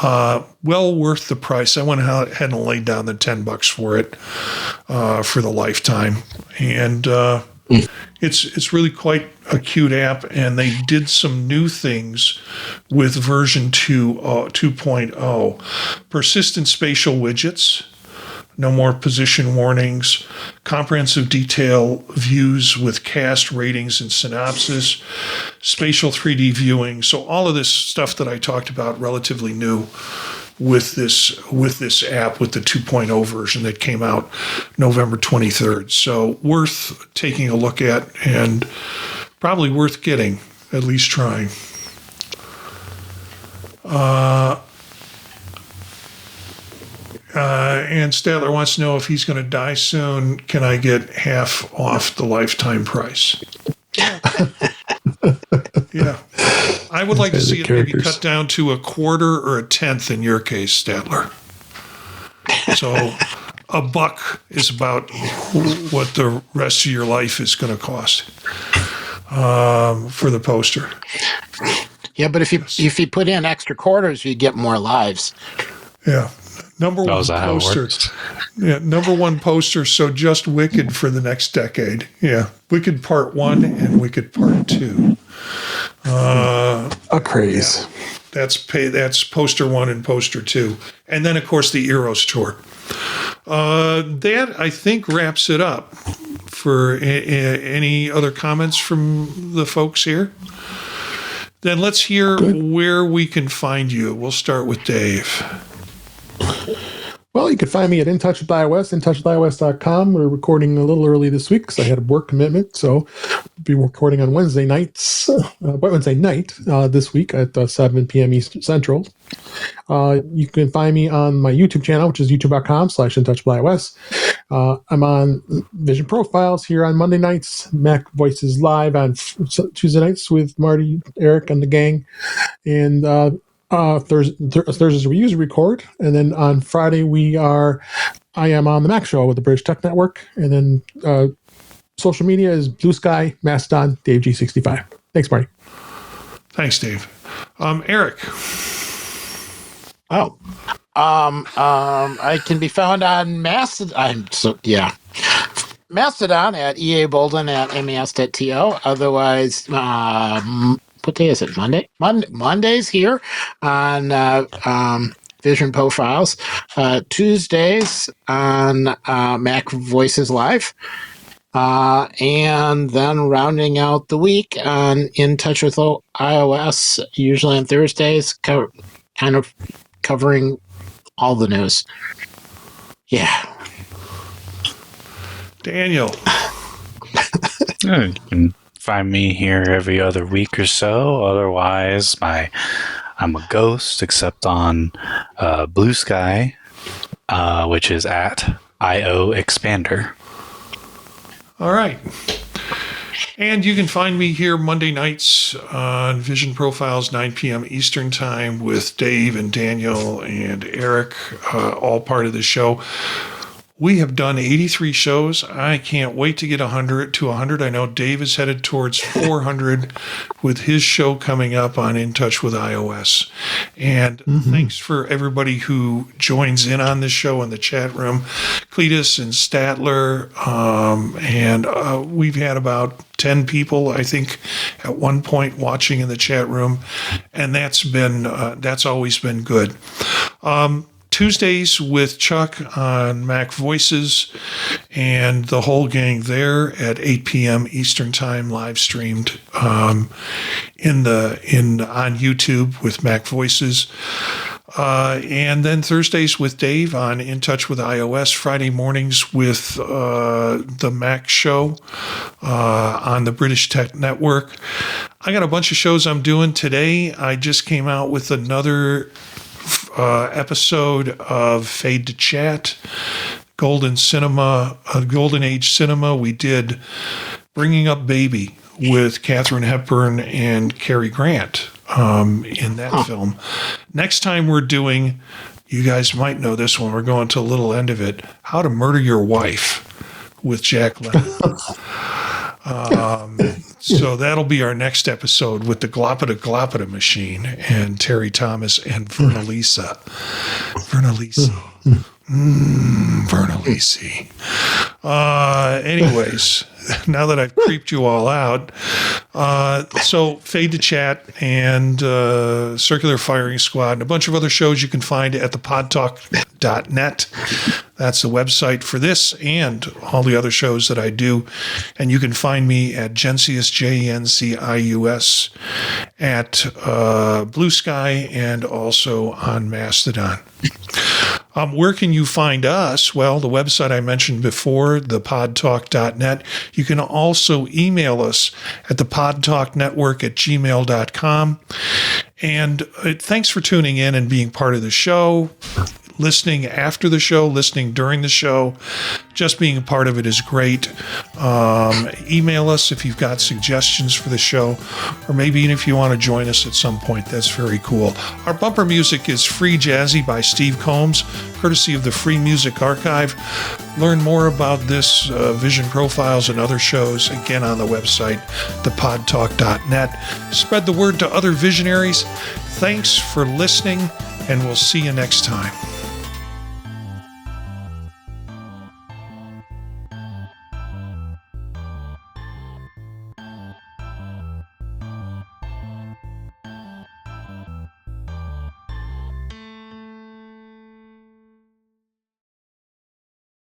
Well worth the price. I went ahead and laid down the $10 for it for the lifetime. And it's really quite a cute app, and they did some new things with version 2.0. Persistent spatial widgets, no more position warnings, comprehensive detail views with cast ratings and synopsis, spatial 3D viewing. So all of this stuff that I talked about, relatively new with this app, with the 2.0 version that came out November 23rd. So worth taking a look at, and probably worth getting, at least trying. And Statler wants to know if he's going to die soon, can I get half off the lifetime price? Yeah. I would like to see it maybe cut down to a quarter or a tenth in your case, Statler. So $1 is about what the rest of your life is going to cost for the poster. Yeah, but if you put in extra quarters, you get more lives. Yeah. Number one poster. Yeah, number one poster. So just Wicked for the next decade. Yeah, Wicked Part 1 and Wicked Part 2. A craze. Yeah. That's poster 1 and poster 2, and then of course the Eros tour. That I think wraps it up. For any other comments from the folks here? Then let's hear where we can find you. We'll start with Dave. Well, you can find me at InTouch with iOS, InTouchWithIOS.com. We're recording a little early this week because I had a work commitment. So I'll be recording on Wednesday night this week at 7 p.m. Eastern Central. You can find me on my YouTube channel, which is youtube.com/InTouchWithIOS. I'm on Vision Profiles here on Monday nights, Mac Voices Live on Tuesday nights with Marty, Eric, and the gang. And Thursdays we usually record, and then on Friday I am on the Mac Show with the British Tech Network, and then social media is Blue Sky, Mastodon, Dave G65. Thanks, Marty. Thanks, Dave. Eric. I can be found on Mastodon. Mastodon at eabolden@mes.to. Otherwise, what day is it? Monday? Mondays here on Vision Profiles. Tuesdays on Mac Voices Live. And then rounding out the week on In Touch with iOS, usually on Thursdays, kind of covering all the news. Yeah. Daniel. You can find me here every other week or so. Otherwise, I'm a ghost, except on Blue Sky. which is at IOExpander. All right. And you can find me here Monday nights on Vision Profiles, 9 p.m. Eastern Time with Dave and Daniel and Eric, all part of the show. We have done 83 shows. I can't wait to get 100 to 100. I know Dave is headed towards 400 with his show coming up on In Touch with iOS. And thanks for everybody who joins in on this show in the chat room. Cletus and Statler. And we've had about 10 people, I think, at one point watching in the chat room. And that's always been good. Tuesdays with Chuck on Mac Voices and the whole gang there at 8 p.m. Eastern Time, live streamed on YouTube with Mac Voices. And then Thursdays with Dave on In Touch with iOS. Friday mornings with the Mac Show on the British Tech Network. I got a bunch of shows I'm doing today. I just came out with another episode of Fade to Chat, Golden Age Cinema. We did Bringing Up Baby with Katharine Hepburn and Cary Grant in that film. Next time we're doing, you guys might know this one, we're going to a little end of it, How to Murder Your Wife with Jack Lemmon. So that'll be our next episode with the Gloppita Machine and Terry Thomas and Vernalisa. Anyways, now that I've creeped you all out, so Fade to Chat and Circular Firing Squad and a bunch of other shows you can find at thepodtalk.net. That's the website for this and all the other shows that I do. And you can find me at Gencius, Jencius, at Blue Sky and also on Mastodon. Where can you find us? Well, the website I mentioned before, thepodtalk.net. You can also email us at thepodtalknetwork@gmail.com. And thanks for tuning in and being part of the show. Listening after the show, listening during the show, just being a part of it is great. Email us if you've got suggestions for the show, or maybe even if you want to join us at some point. That's very cool. Our bumper music is Free Jazzy by Steve Combs, courtesy of the Free Music Archive. Learn more about this Vision Profiles and other shows, again, on the website, thepodtalk.net. Spread the word to other visionaries. Thanks for listening, and we'll see you next time.